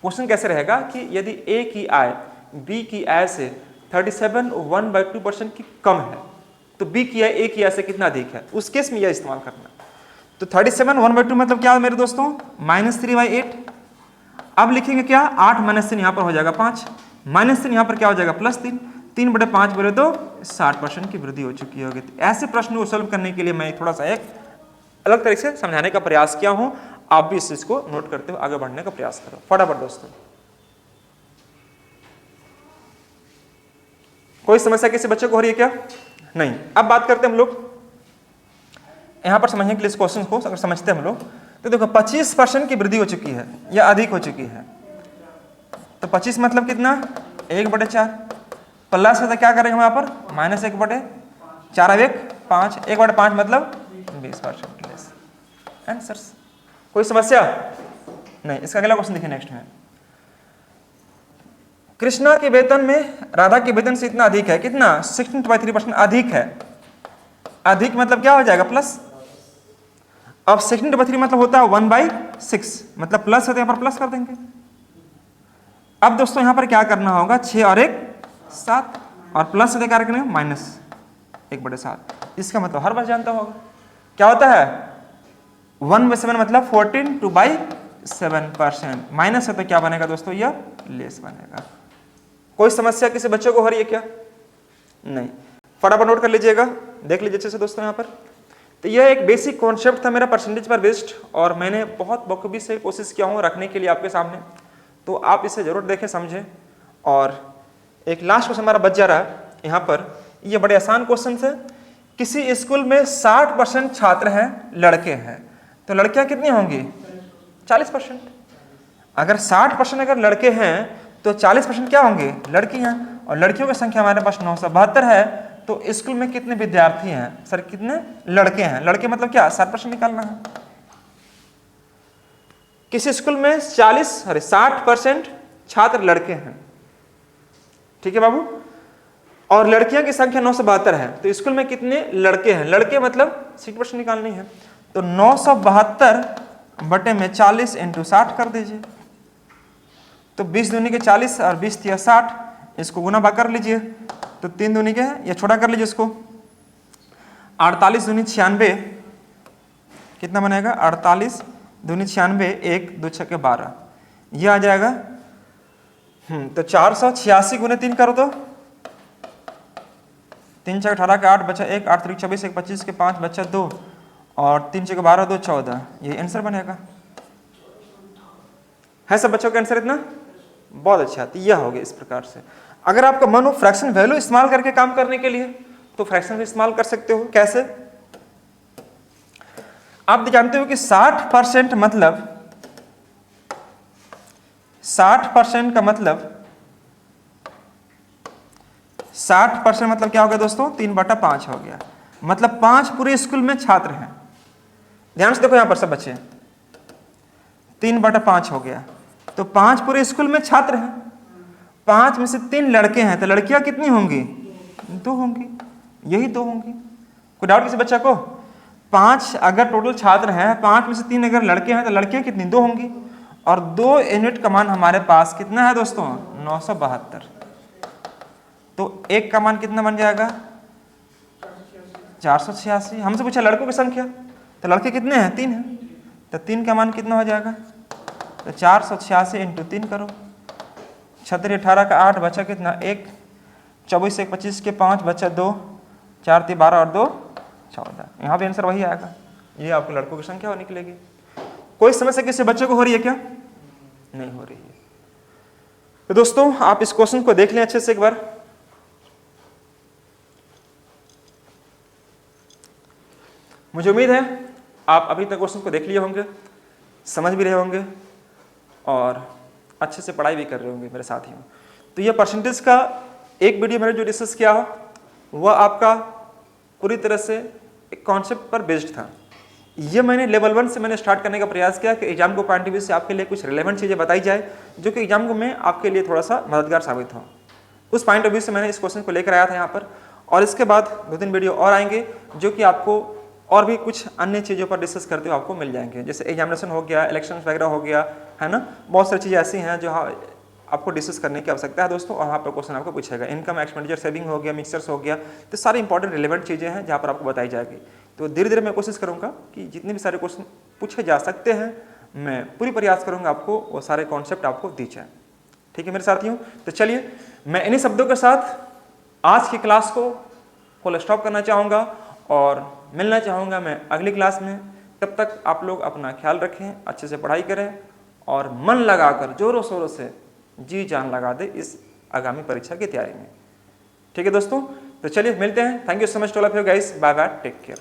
क्वेश्चन कैसे रहेगा कि यदि ए की आय बी की आय से 37 1/2% की कम है, तो बी की आय ए की आय से कितना अधिक है, उस केस में यह इस्तेमाल करना। तो 37 1/2 मतलब क्या है मेरे दोस्तों, -3/8। अब लिखेंगे क्या, 8 -3 यहाँ पर हो जाएगा 5, -3 यहाँ पर क्या हो जाएगा, +3, 3/5 बोले तो 60% की वृद्धि हो चुकी होगी। ऐसे प्रश्न को सॉल्व करने के लिए मैं थोड़ा सा एक अलग तरीके से समझाने का प्रयास किया हूं, आप भी इस चीज को नोट करते हुए आगे बढ़ने का प्रयास करो फटाफट दोस्तों। कोई समस्या किसी बच्चे को हो रही है क्या? नहीं। अब बात करते हैं हम लोग यहां पर समझने के लिए इस क्वेश्चन को अगर समझते हैं हम लोग, तो देखो 25% की वृद्धि हो चुकी है या अधिक हो चुकी है, तो 25 मतलब कितना, 1/4, प्लस है तो क्या करेंगे हम यहाँ पर, -1/, 4 अब 1 5, 1/5 मतलब 20% लेस आंसर्स। कोई समस्या नहीं। इसका अगला क्वेश्चन देखिए नेक्स्ट में। कृष्णा के वेतन में राधा के वेतन से इतना अधिक है, कितना 16/3% अधिक है। अधिक मतलब क्या हो जाएगा प्लस। अब 16/3 मतलब होता है 1/6, मतलब प्लस है तो यहाँ पर प्लस कर देंगे। अब दोस्तों यहाँ पर क्या करना होगा, 6 और 1 7 और प्लस से क्या रखना माइनस 1/7। इसका मतलब हर बार जानता होगा क्या होता है 1/7 मतलब 14/7%। माइनस है तो क्या बनेगा दोस्तों, यह लेस बनेगा। कोई समस्या किसी बच्चे को हो रही है क्या? नहीं। फटाफट नोट कर लीजिएगा, देख लीजिए अच्छे से दोस्तों यहाँ पर। तो यह एक बेसिक कॉन्सेप्ट था मेरा परसेंटेज पर बेस्ड, और मैंने बहुत बखूबी से कोशिश किया हूँ रखने के लिए आपके सामने। तो आप इसे जरूर देखें समझें। और एक लास्ट क्वेश्चन हमारा बच जा रहा है यहाँ पर। ये बड़े आसान क्वेश्चन है। किसी स्कूल में 60% छात्र हैं लड़के हैं, तो लड़कियां कितनी होंगी 40%। अगर 60% अगर लड़के हैं तो 40% क्या होंगे लड़कियां। और लड़कियों की संख्या हमारे पास 972 है। तो स्कूल में कितने विद्यार्थी हैं सर, कितने लड़के हैं। लड़के मतलब क्या 60% निकालना है। किसी स्कूल में 60% छात्र लड़के हैं, ठीक है बाबू, और लड़कियों की संख्या 972 है। तो स्कूल में कितने लड़के हैं, लड़के मतलब 60% निकालनी है। तो 972/40 × 60 कर दीजिए। तो 20 दूनी के 40 और 20 × 60, इसको गुना भाग कर लीजिए। तो 3 दूनी के या छोटा कर लीजिए इसको। 48 दूनी 96 कितना बनेगा 48 दूनी 96, 1 2 6 के 12, ये आ जाएगा। तो 486 × 3 करो तो 3 6 18 के 8 बचा 1, 8 3 24, 1 25 के 5 बचा 2 और 3 6 के 12, 2 14, ये आंसर बनेगा। है सब बच्चों का आंसर इतना? बहुत अच्छा। तो यह हो गया इस प्रकार से। अगर आपका मन हो फ्रैक्शन वैल्यू इस्तेमाल करके काम करने के लिए तो फ्रैक्शन भी इस्तेमाल कर सकते हो। कैसे? आप जानते हो कि 60% मतलब 60% का मतलब 60% मतलब क्या हो गया दोस्तों 3/5 हो गया। मतलब 5 पूरे स्कूल में छात्र हैं। ध्यान से देखो यहां पर सब बच्चे 3/5 हो गया। तो 5 पूरे स्कूल में छात्र हैं, 5 में से 3 लड़के हैं, तो लड़कियां कितनी होंगी 2 होंगी, यही 2 होंगी। कोई डाउट किसी बच्चा को? 5 अगर टोटल छात्र हैं, 5 में से 3 अगर लड़के हैं तो लड़कियां कितनी 2 होंगी। और 2 यूनिट का मान हमारे पास कितना है दोस्तों 972। तो 1 का मान कितना बन जाएगा 486। हमसे पूछा लड़कों की संख्या, तो लड़के कितने हैं 3 हैं, तो 3 का मान कितना हो जाएगा तो 486 × 3 करो। 36 18 का 8 बचा कितना 1, 24 1 25 के 5 बचा 2, 4 3 12 और 2 14। यहाँ पे आंसर वही आएगा। ये आपको लड़कों की संख्या निकलेगी। कोई समस्या किसी बच्चे को हो रही है क्या? नहीं हो रही है। तो दोस्तों आप इस क्वेश्चन को देख लें अच्छे से एक बार। मुझे उम्मीद है आप अभी तक क्वेश्चन को देख लिए होंगे, समझ भी रहे होंगे और अच्छे से पढ़ाई भी कर रहे होंगे मेरे साथियों। तो ये परसेंटेज का एक वीडियो मैंने जो डिस्कस किया वह आपका पूरी तरह से एक कॉन्सेप्ट पर बेस्ड था। ये मैंने लेवल 1 से मैंने स्टार्ट करने का प्रयास किया कि एग्जाम को पॉइंट ऑफ व्यू से आपके लिए कुछ रिलेवेंट चीज़ें बताई जाए जो कि एग्जाम में आपके लिए थोड़ा सा मददगार साबित हो। उस पॉइंट ऑफ व्यू से मैंने इस क्वेश्चन को लेकर आया था यहाँ पर। और इसके बाद 2-3 वीडियो और आएंगे जो कि आपको और भी कुछ अन्य चीज़ों पर डिस्कस करते हुए आपको मिल जाएंगे, जैसे एग्जामिनेशन हो गया, इलेक्शन वगैरह हो गया, है ना। बहुत सारी चीज़ें ऐसी हैं जो आपको डिस्कस करने की आवश्यकता है दोस्तों, और वहाँ पर क्वेश्चन आपको पूछेगा। इनकम एक्सपेंडिचर सेविंग हो गया, मिक्सचर्स हो गया, तो सारी इंपॉर्टेंट रिलेवेंट चीज़ें हैं जहाँ पर आपको बताई जाएगी। तो धीरे धीरे मैं कोशिश करूँगा कि जितने भी सारे क्वेश्चन पूछे जा सकते हैं मैं पूरी प्रयास करूँगा आपको वो सारे कॉन्सेप्ट आपको दी जाए। ठीक है मेरे साथियों, तो चलिए मैं इन्हीं शब्दों के साथ आज की क्लास को फुल स्टॉप करना चाहूँगा और मिलना चाहूँगा मैं अगली क्लास में। तब तक आप लोग अपना ख्याल रखें, अच्छे से पढ़ाई करें और मन लगाकर जोरों शोरों से जी जान लगा दे इस आगामी परीक्षा की तैयारी में। ठीक है दोस्तों, तो चलिए मिलते हैं। Thank you so much to all of you guys, bye bye, take care.